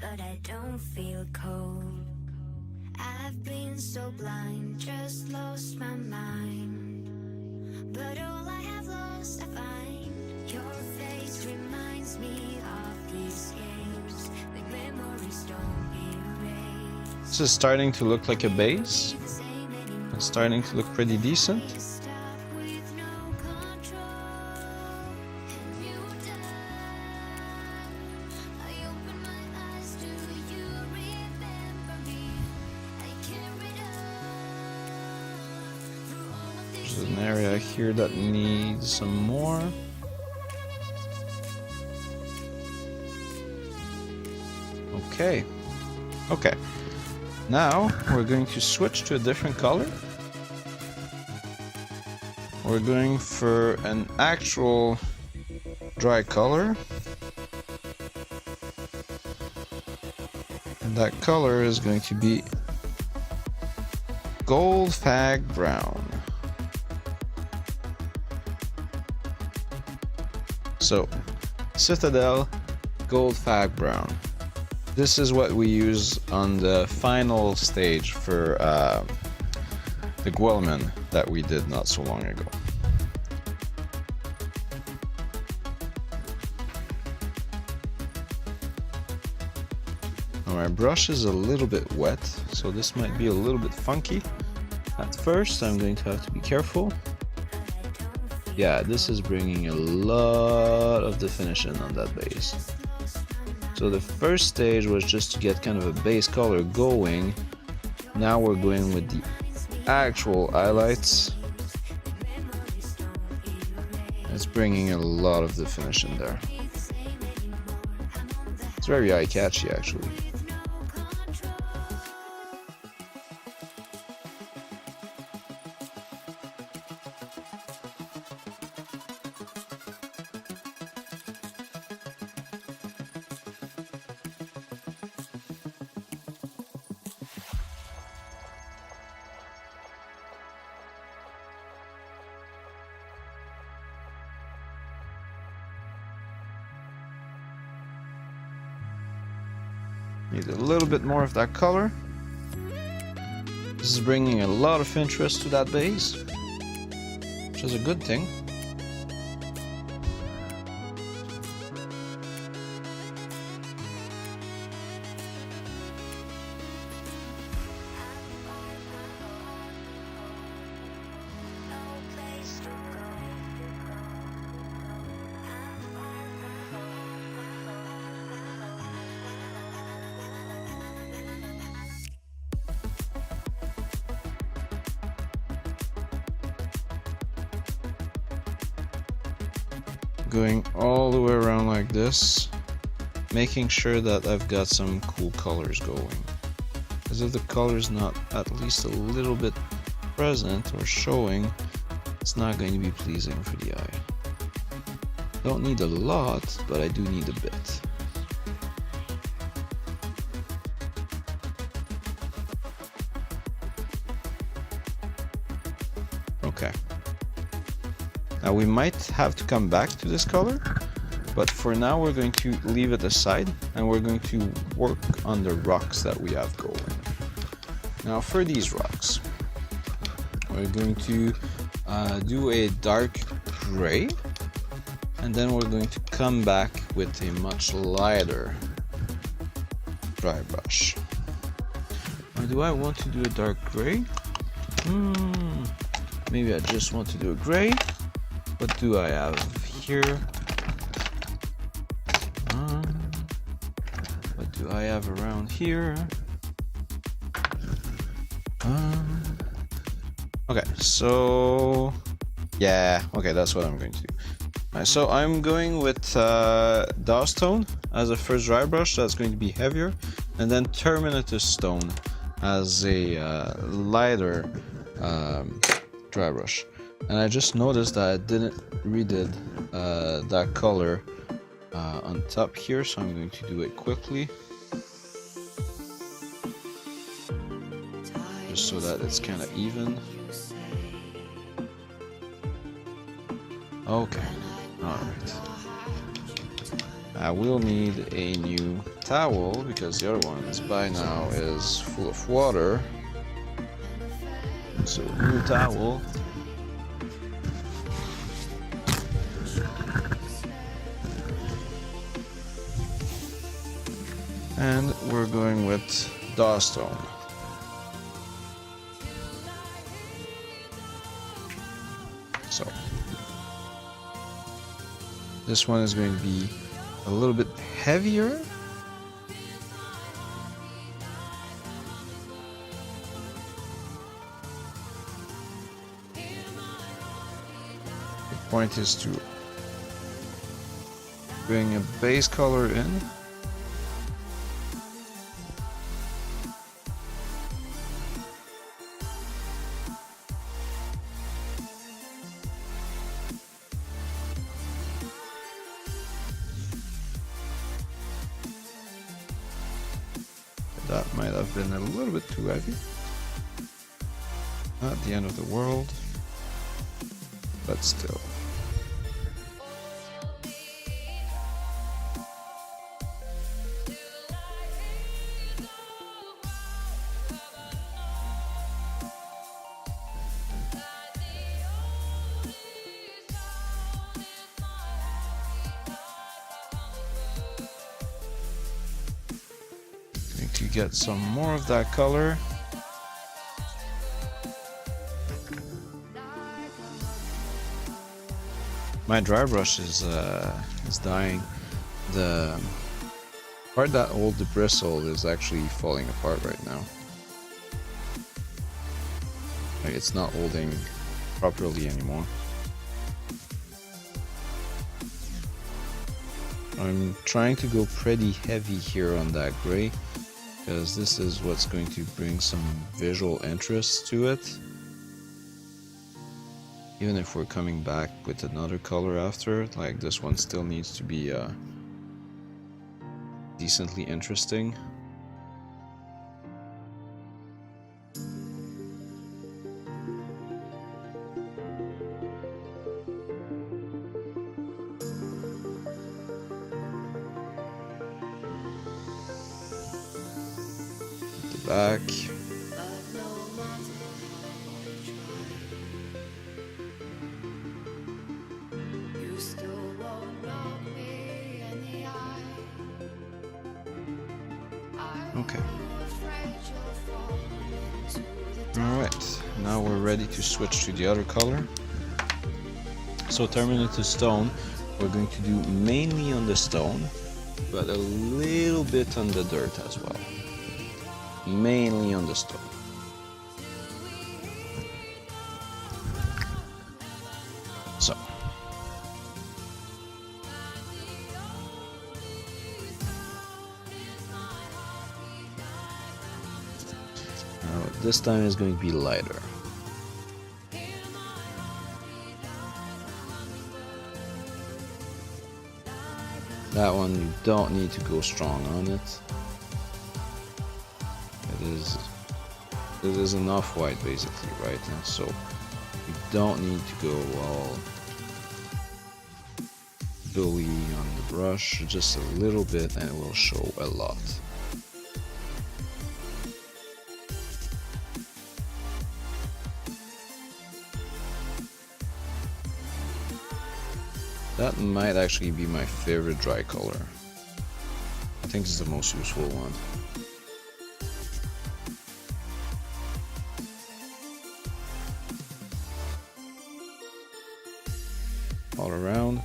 But I don't feel cold. I've been so blind, just lost my mind. But all I have lost, I find your face reminds me of these games. The memories don't erase. This is starting to look like a base. It's starting to look pretty decent. Stop with no control. And you die. I open my eyes, do you remember me? I carried on through all of these There's an area here that needs some more. Okay. Okay. Now we're going to switch to a different color. We're going for an actual dry color. And that color is going to be gold fag brown. So, Citadel gold fag brown. This is what we use on the final stage for the Gwelman that we did not so long ago. Now my brush is a little bit wet, so this might be a little bit funky. At first, I'm going to have to be careful. Yeah, this is bringing a lot of definition on that base. So the first stage was just to get kind of a base color going. Now we're going with the actual highlights. It's bringing a lot of definition there. It's very eye-catchy actually. Need a little bit more of that color. This is bringing a lot of interest to that base, which is a good thing. Going all the way around like this, making sure that I've got some cool colors going. Because if the color's not at least a little bit present or showing, it's not going to be pleasing for the eye. Don't need a lot, but I do need a bit. Okay. Now we might have to come back to this color, but for now we're going to leave it aside and we're going to work on the rocks that we have going. Now for these rocks, we're going to do a dark gray, and then we're going to come back with a much lighter dry brush. Or do I want to do a dark gray? Maybe I just want to do a gray. What do I have here? What do I have around here? Okay, so yeah, okay, that's what I'm going to do. Alright, so I'm going with Daw Stone as a first dry brush. That's going to be heavier, and then Terminatus Stone as a lighter dry brush. And I just noticed that I didn't redid that color on top here, so I'm going to do it quickly. Just so that it's kind of even. Okay, alright. I will need a new towel because the other one by now is full of water. So, new towel. And we're going with Daw Stone. So this one is going to be a little bit heavier. The point is to bring a base color in. That might have been a little bit too heavy. Not the end of the world, but still. To get some more of that color. My dry brush is dying. The part that hold the bristle is actually falling apart right now. Like, it's not holding properly anymore. I'm trying to go pretty heavy here on that gray, because this is what's going to bring some visual interest to it. Even if we're coming back with another color after, like this one still needs to be decently interesting. Back. Okay. Alright, now we're ready to switch to the other color. So Terminated Stone, we're going to do mainly on the stone, but a little bit on the dirt as well. Mainly on the stone. So. Now this time is going to be lighter. That one you don't need to go strong on it. It is enough white basically, right? And so you don't need to go all billy on the brush, just a little bit and it will show a lot. That might actually be my favorite dry color. I think it's the most useful one. All around.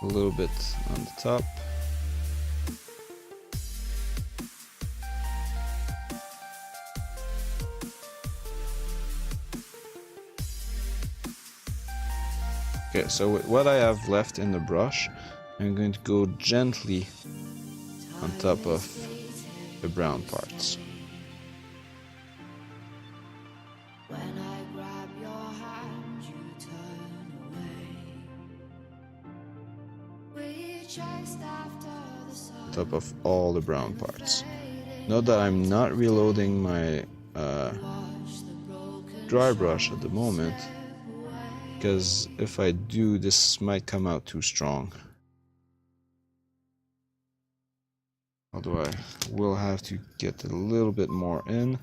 A little bit on the top. Okay, so with what I have left in the brush, I'm going to go gently on top of the brown parts. Top of all the brown parts. Note that I'm not reloading my dry brush at the moment, because if I do, this might come out too strong. Although I will have to get a little bit more in.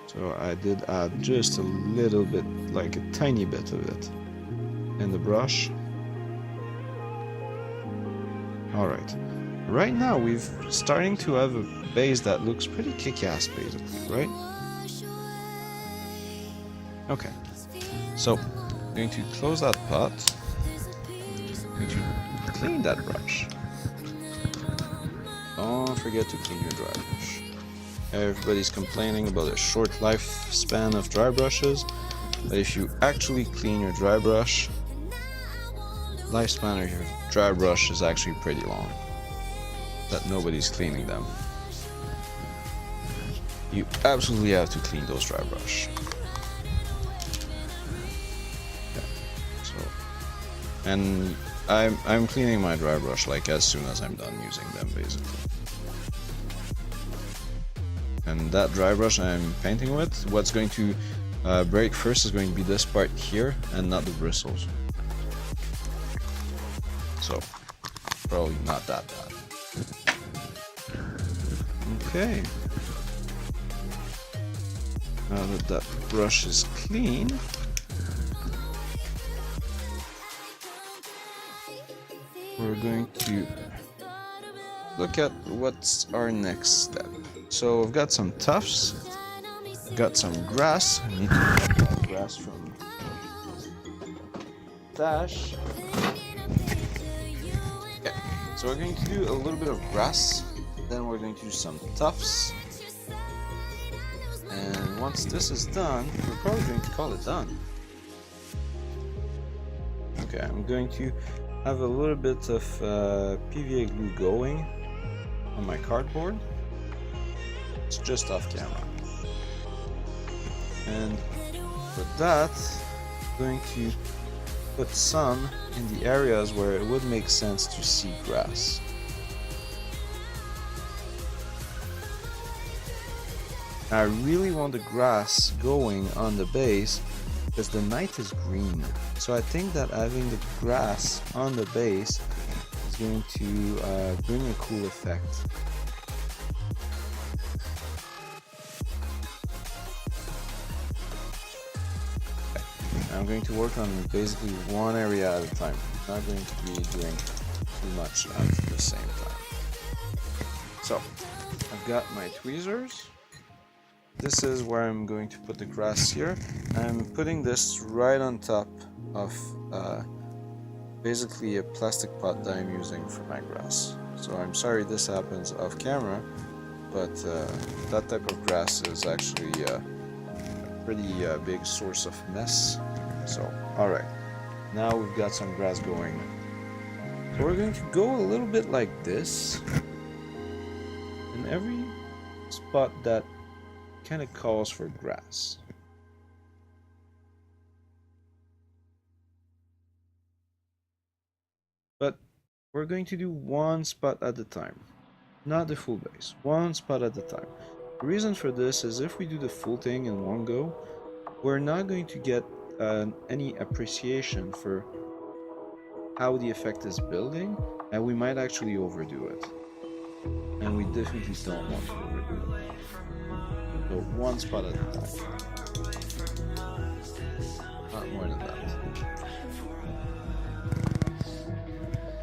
So I did add just a little bit, like a tiny bit of it in the brush. Alright, right now we've starting to have a base that looks pretty kick-ass basically, right? Okay, so I'm going to close that pot. I'm going to clean that brush. Don't forget to clean your dry brush. Everybody's complaining about a short lifespan of dry brushes, but if you actually clean your dry brush, lifespan of your dry brush is actually pretty long. That nobody's cleaning them. You absolutely have to clean those dry brush. And I'm cleaning my dry brush like as soon as I'm done using them basically. And that dry brush I'm painting with, what's going to break first is going to be this part here and not the bristles. So probably not that bad. Okay. Now that that brush is clean, we're going to look at what's our next step. So we've got some tufts, got some grass. I need to get grass from stash. Okay, so we're going to do a little bit of grass, then we're going to do some tufts, and once this is done, we're probably going to call it done. Okay, I'm going to have a little bit of PVA glue going on my cardboard. It's just off camera. And for that, I'm going to put some in the areas where it would make sense to see grass. I really want the grass going on the base because the night is green. So I think that having the grass on the base is going to bring a cool effect. I'm going to work on basically one area at a time. I'm not going to be doing too much at the same time. So, I've got my tweezers. This is where I'm going to put the grass here. I'm putting this right on top of basically a plastic pot that I'm using for my grass. So I'm sorry this happens off camera, but that type of grass is actually a pretty big source of mess. So, alright, now we've got some grass going. So we're going to go a little bit like this. In every spot that kind of calls for grass. But we're going to do one spot at a time. Not the full base. One spot at a time. The reason for this is if we do the full thing in one go, we're not going to get any appreciation for how the effect is building, and we might actually overdo it. And we definitely don't want to overdo it. So one spot at a time. Not more than that.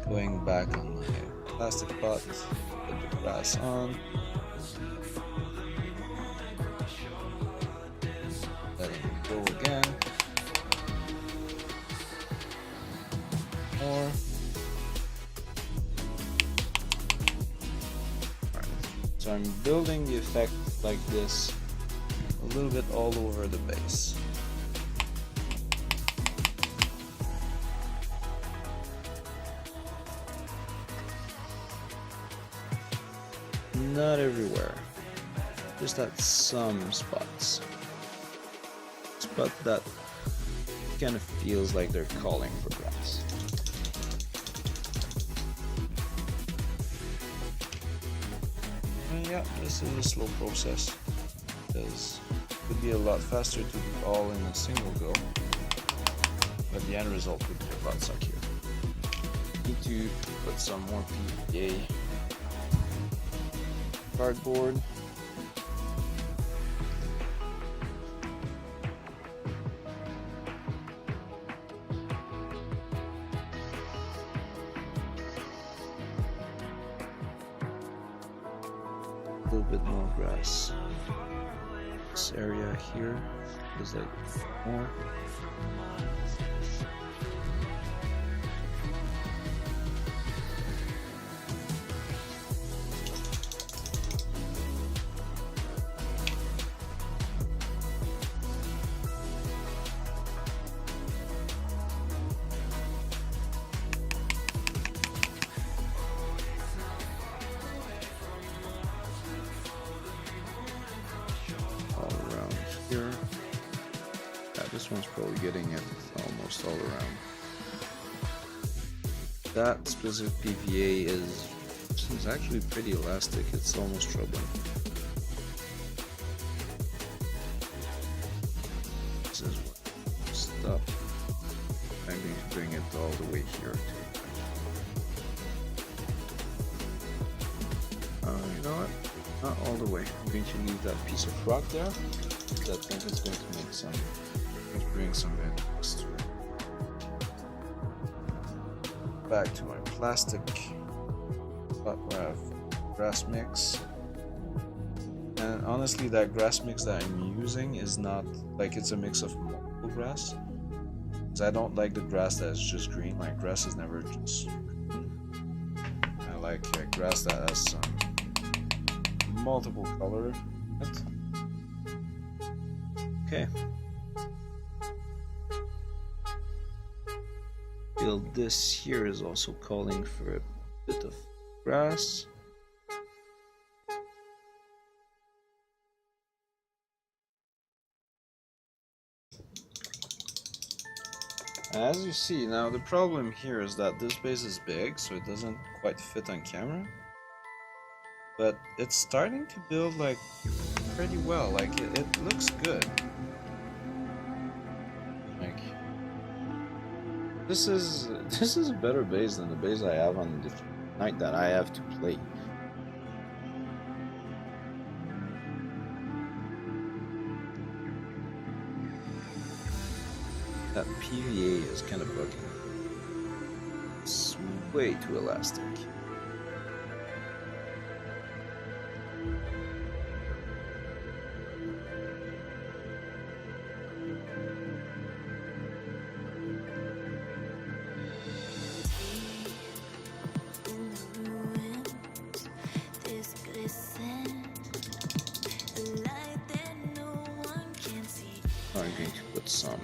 Going back on my plastic pot, put the grass on. Letting it go again. More. Alright. So I'm building the effect like this a little bit all over the base. Not everywhere, just at some spots. Spot that kind of feels like they're calling for grass. And yeah, this is a slow process because it would be a lot faster to do all in a single go, but the end result would be a lot suckier. Need to put some more PVA cardboard. A little bit more grass. This area here is like more. Here. Yeah, this one's probably getting it almost all around. That specific PVA is actually pretty elastic, it's almost troubling. This is what stuff. I'm going to bring it all the way here too. You know what? Not all the way. I'm going to leave that piece of rock there. I think it's going to make some, bring some interest to it. Back to my plastic spot where I have grass mix, and honestly, that grass mix that I'm using is not like it's a mix of multiple grass. Because I don't like the grass that is just green. Like grass is never just green. I like grass that has some multiple color in it. Okay. Build this here is also calling for a bit of grass. As you see, now the problem here is that this base is big, so it doesn't quite fit on camera. But it's starting to build like pretty well, like it looks good. Like this is a better base than the base I have on the night that I have to play. That PVA is kind of bugging. It's way too elastic. I'm going to put some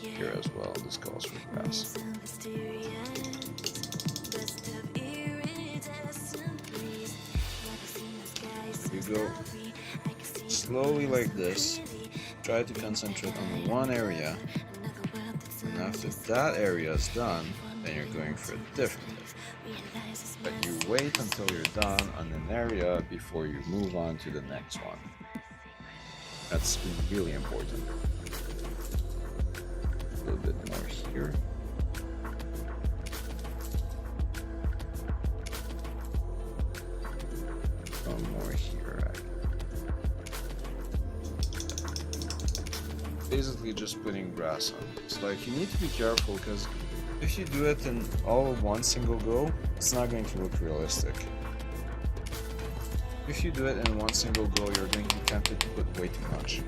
here as well. This calls for grass. You go slowly like this. Try to concentrate on one area, and after that area is done, then you're going for a different area. But you wait until you're done on an area before you move on to the next one. That's really important. A little bit more here. One more here. Basically just putting grass on. It's like you need to be careful because if you do it in all one single go, it's not going to look realistic. If you do it in one single go, you're going to be tempted to put way too much.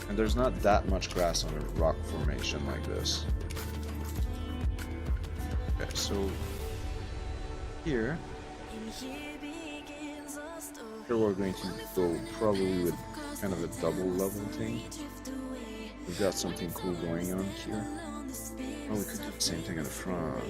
And there's not that much grass on a rock formation like this. Okay, so here we're going to go probably with kind of a double level thing. We've got something cool going on here. Oh, we could do the same thing in the front.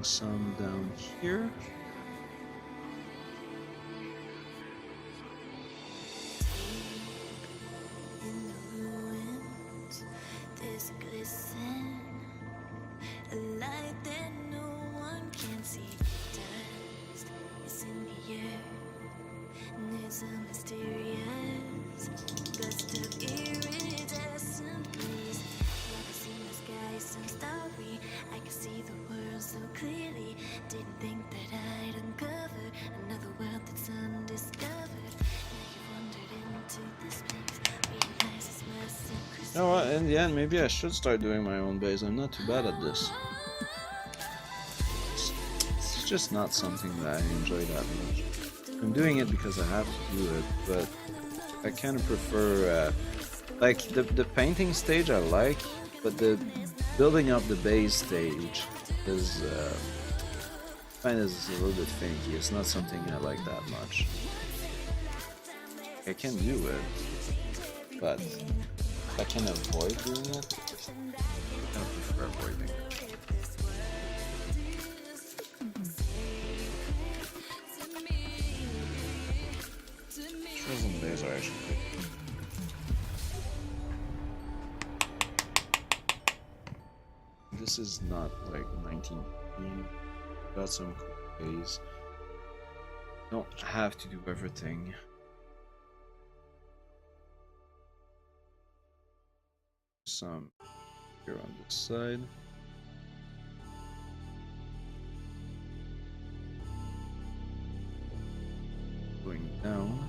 Some down here. You know what, in the end, maybe I should start doing my own base. I'm not too bad at this. It's just not something that I enjoy that much. I'm doing it because I have to do it, but I kind of prefer, like, the painting stage I like, but the building up the base stage is, I find is a little bit finicky. It's not something I like that much. I can do it, but I can avoid doing it. I kind of prefer avoiding it. Frozen days are actually good. this is not like 19. Got some cool ways. Don't have to do everything. Some here on this side. Going down.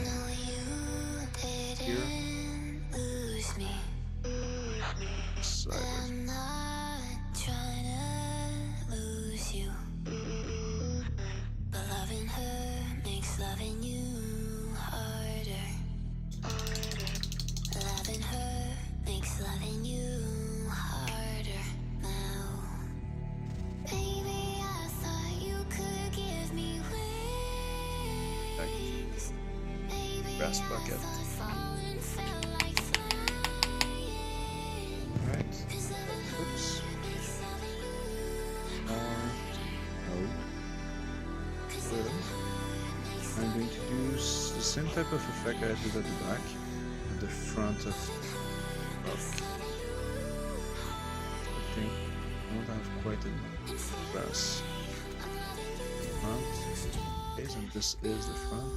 No, you Here. didn't lose me. Sideways. I'm not trying to lose you. But loving her makes loving you harder. Loving her makes loving you harder now. Baby, I thought you could give me wings. Baby, Grass I bucket. thought falling felt like flying. Right. 'Cause loving her Oops. makes loving you No. I'm going to do the same type of effect I did at the back, at the front of I think I don't have quite enough grass. Front. Okay, so this is the front.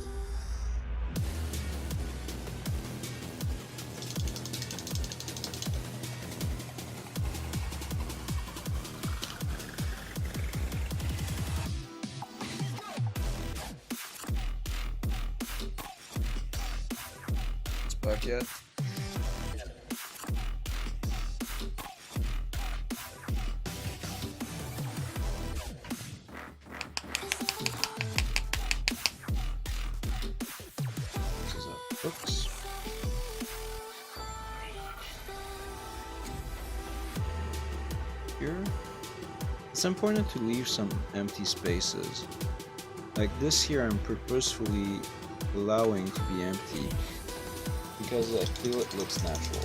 It's back yet. This is our books. Here, it's important to leave some empty spaces. Like this here, I'm purposefully allowing to be empty because I feel it looks natural.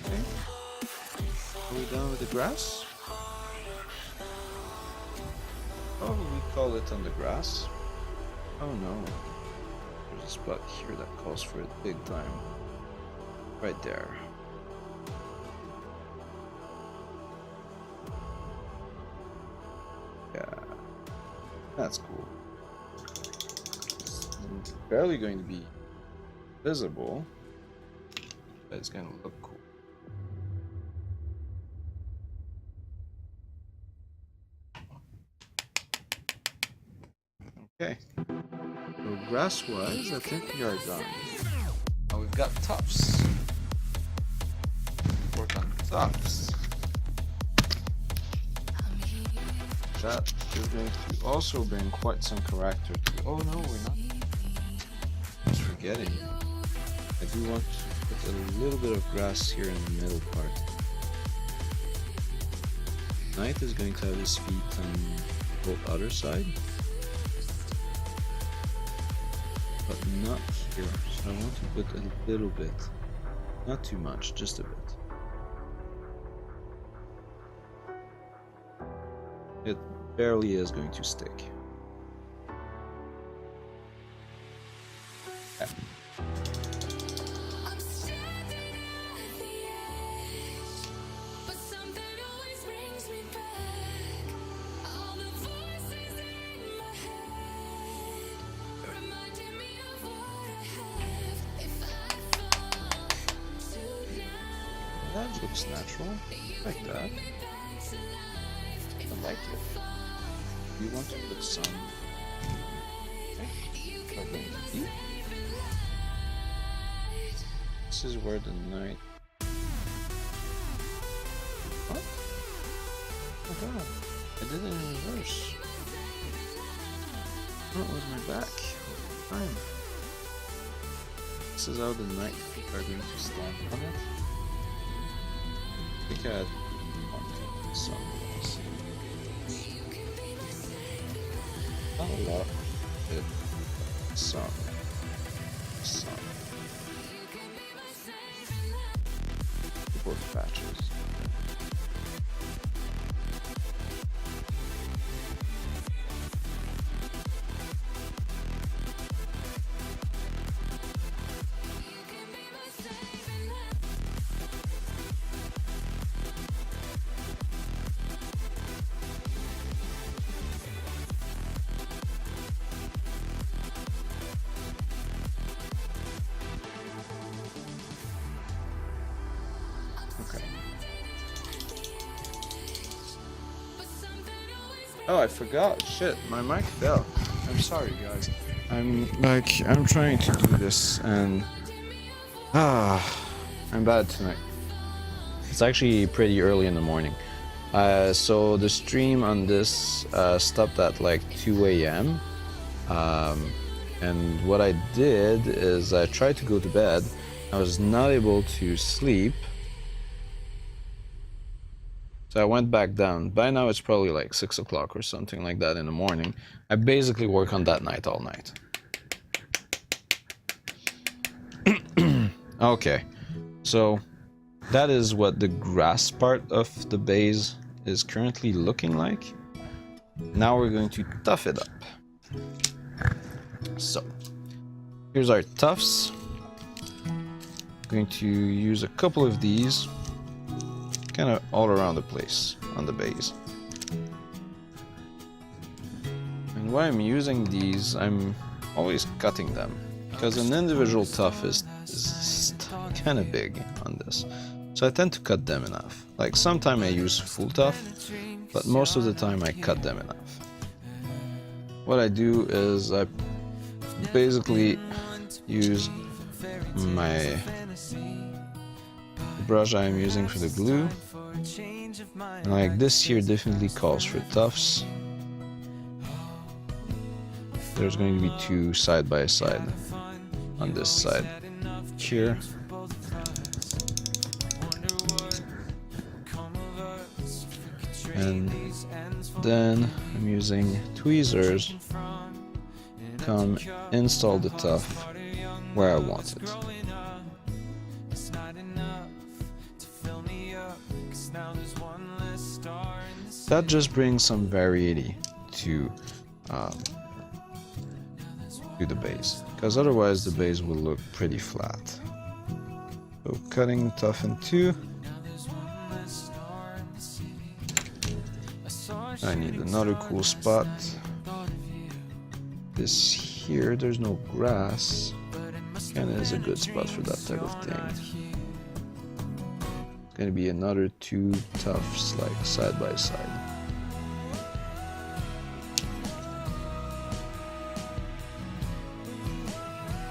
Okay. Are we done with the grass? Probably call it on the grass. Oh no. There's a spot here that calls for it big time. Right there. Yeah. That's cool. It's barely going to be visible, but it's going to look cool. Okay. So grass-wise, I think we are done. Now we've got tufts. Work on tufts. That is going to also bring quite some character to. Oh no, we're not. Just forgetting. I do want to put a little bit of grass here in the middle part. Knight is going to have his feet on both other side, but not here. So I want to put a little bit, not too much, just a bit. It barely is going to stick. Yeah. I'm standing at the edge, but something always brings me back. All the voices in my head reminding me of what I have. If I fall tonight, That looks natural, like that. I like it. You want to put some. Okay. Okay. See? This is where the knight. What? Oh god! I did it in reverse. That was my back. Fine. This is how the knight are going to stand on it. I think I had Some. Not a lot. Some. Both patches. Okay. Oh, I forgot. Shit, my mic fell. I'm sorry, guys. I'm trying to do this and I'm bad tonight. It's actually pretty early in the morning. So the stream on this stopped at like 2 a.m. And what I did is I tried to go to bed. I was not able to sleep. So I went back down. By now it's probably like 6 o'clock or something like that in the morning. I basically work on that night all night. Okay, so that is what the grass part of the base is currently looking like. Now we're going to tough it up. So here's our tufts. Going to use a couple of these kind of all around the place on the base. And why I'm using these, I'm always cutting them because an individual tuft is kind of big on this. So I tend to cut them enough. Like sometimes I use full tuft, but most of the time I cut them enough. What I do is I basically use my brush I'm using for the glue. And like this here definitely calls for tufts. There's going to be two side by side on this side here. And then I'm using tweezers to come install the tuft where I want it. That just brings some variety to the base, because otherwise the base will look pretty flat. So cutting tuft in two. I need another cool spot. This here, there's no grass. Kinda is a good spot for that type of thing. It's gonna be another two tufts like side by side.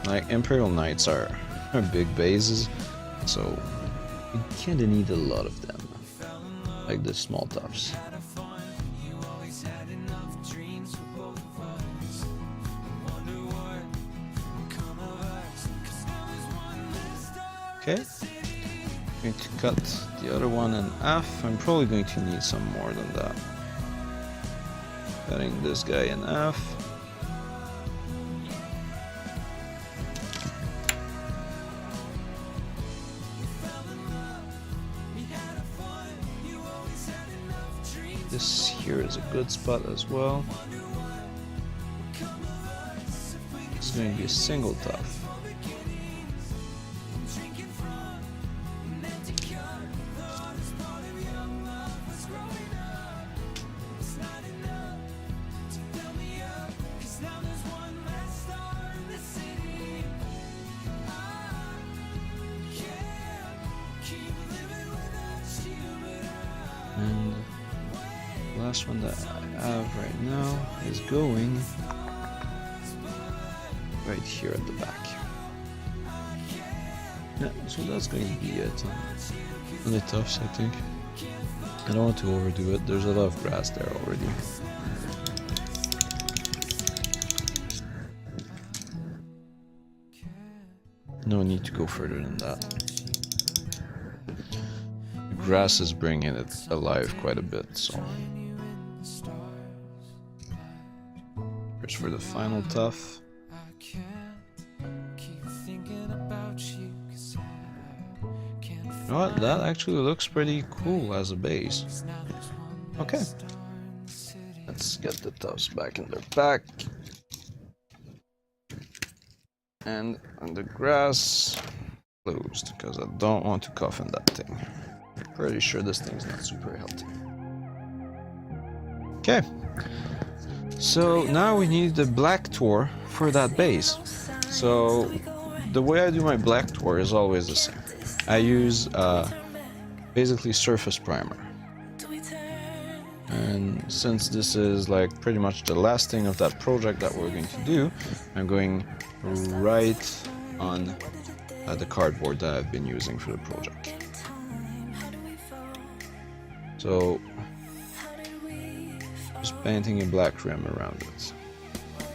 Like Imperial Knights are big bases, so you kinda need a lot of them. Like the small tufts. Okay, I'm going to cut the other one in half. I'm probably going to need some more than that. Cutting this guy in half. This here is a good spot as well. It's going to be a single tuft. And the last one that I have right now is going right here at the back. Yeah, so that's going to be it on the tufts, I think. I don't want to overdo it, there's a lot of grass there already. No need to go further than that. grass is bringing it alive quite a bit, so. Here's for the final tuff. You know what? That actually looks pretty cool as a base. Okay. Let's get the tufts back in their pack. And on the grass, closed, because I don't want to cough in that thing. Pretty sure this thing's not super healthy. Okay. So now we need the black tour for that base. So the way I do my black tour is always the same. I use basically surface primer. And since this is like pretty much the last thing of that project that we're going to do, I'm going right on the cardboard that I've been using for the project. So just painting a black rim around it.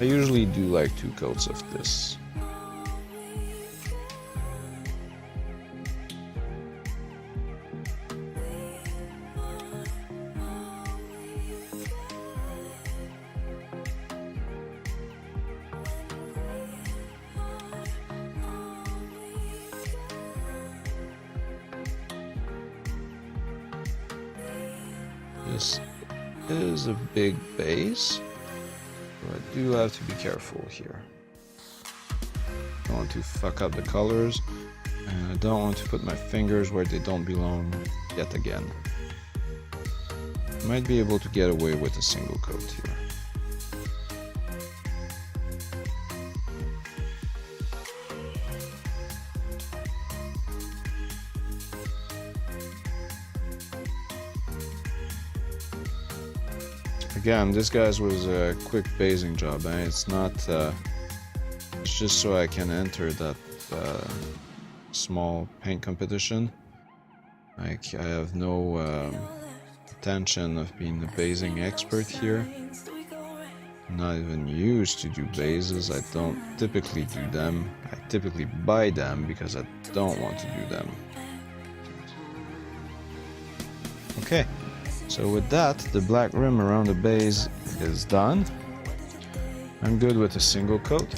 I usually do like 2 coats of this. This is a big base, so I do have to be careful here. I don't want to fuck up the colors, and I don't want to put my fingers where they don't belong yet again. Might be able to get away with a single coat here. Again, this guy's was a quick basing job, and it's not, it's just so I can enter that small paint competition. Like, I have no intention of being a basing expert here. I'm not even used to do bases. I don't typically do them. I typically buy them because I don't want to do them. Okay. So with that, the black rim around the base is done. I'm good with a single coat,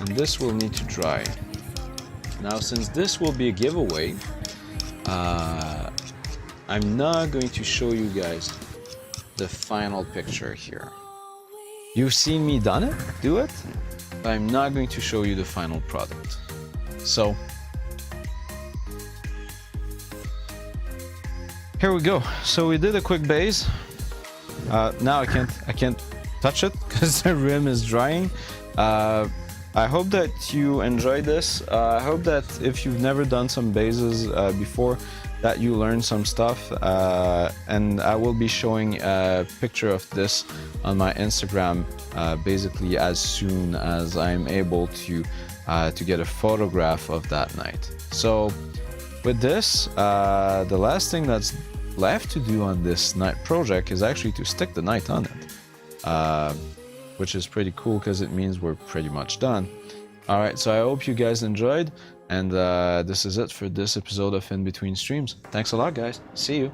and this will need to dry. Now, since this will be a giveaway, I'm not going to show you guys the final picture here. You've seen me do it, but I'm not going to show you the final product. So here we go. So we did a quick base. Now I can't touch it because the rim is drying. I hope that you enjoyed this. I hope that if you've never done some bases before, that you learned some stuff. And I will be showing a picture of this on my Instagram basically as soon as I'm able to get a photograph of that night. So with this, the last thing that's left to do on this night project is actually to stick the night on it, which is pretty cool because it means we're pretty much done. All right, so I hope you guys enjoyed, and this is it for this episode of In Between Streams. Thanks a lot, guys. See you.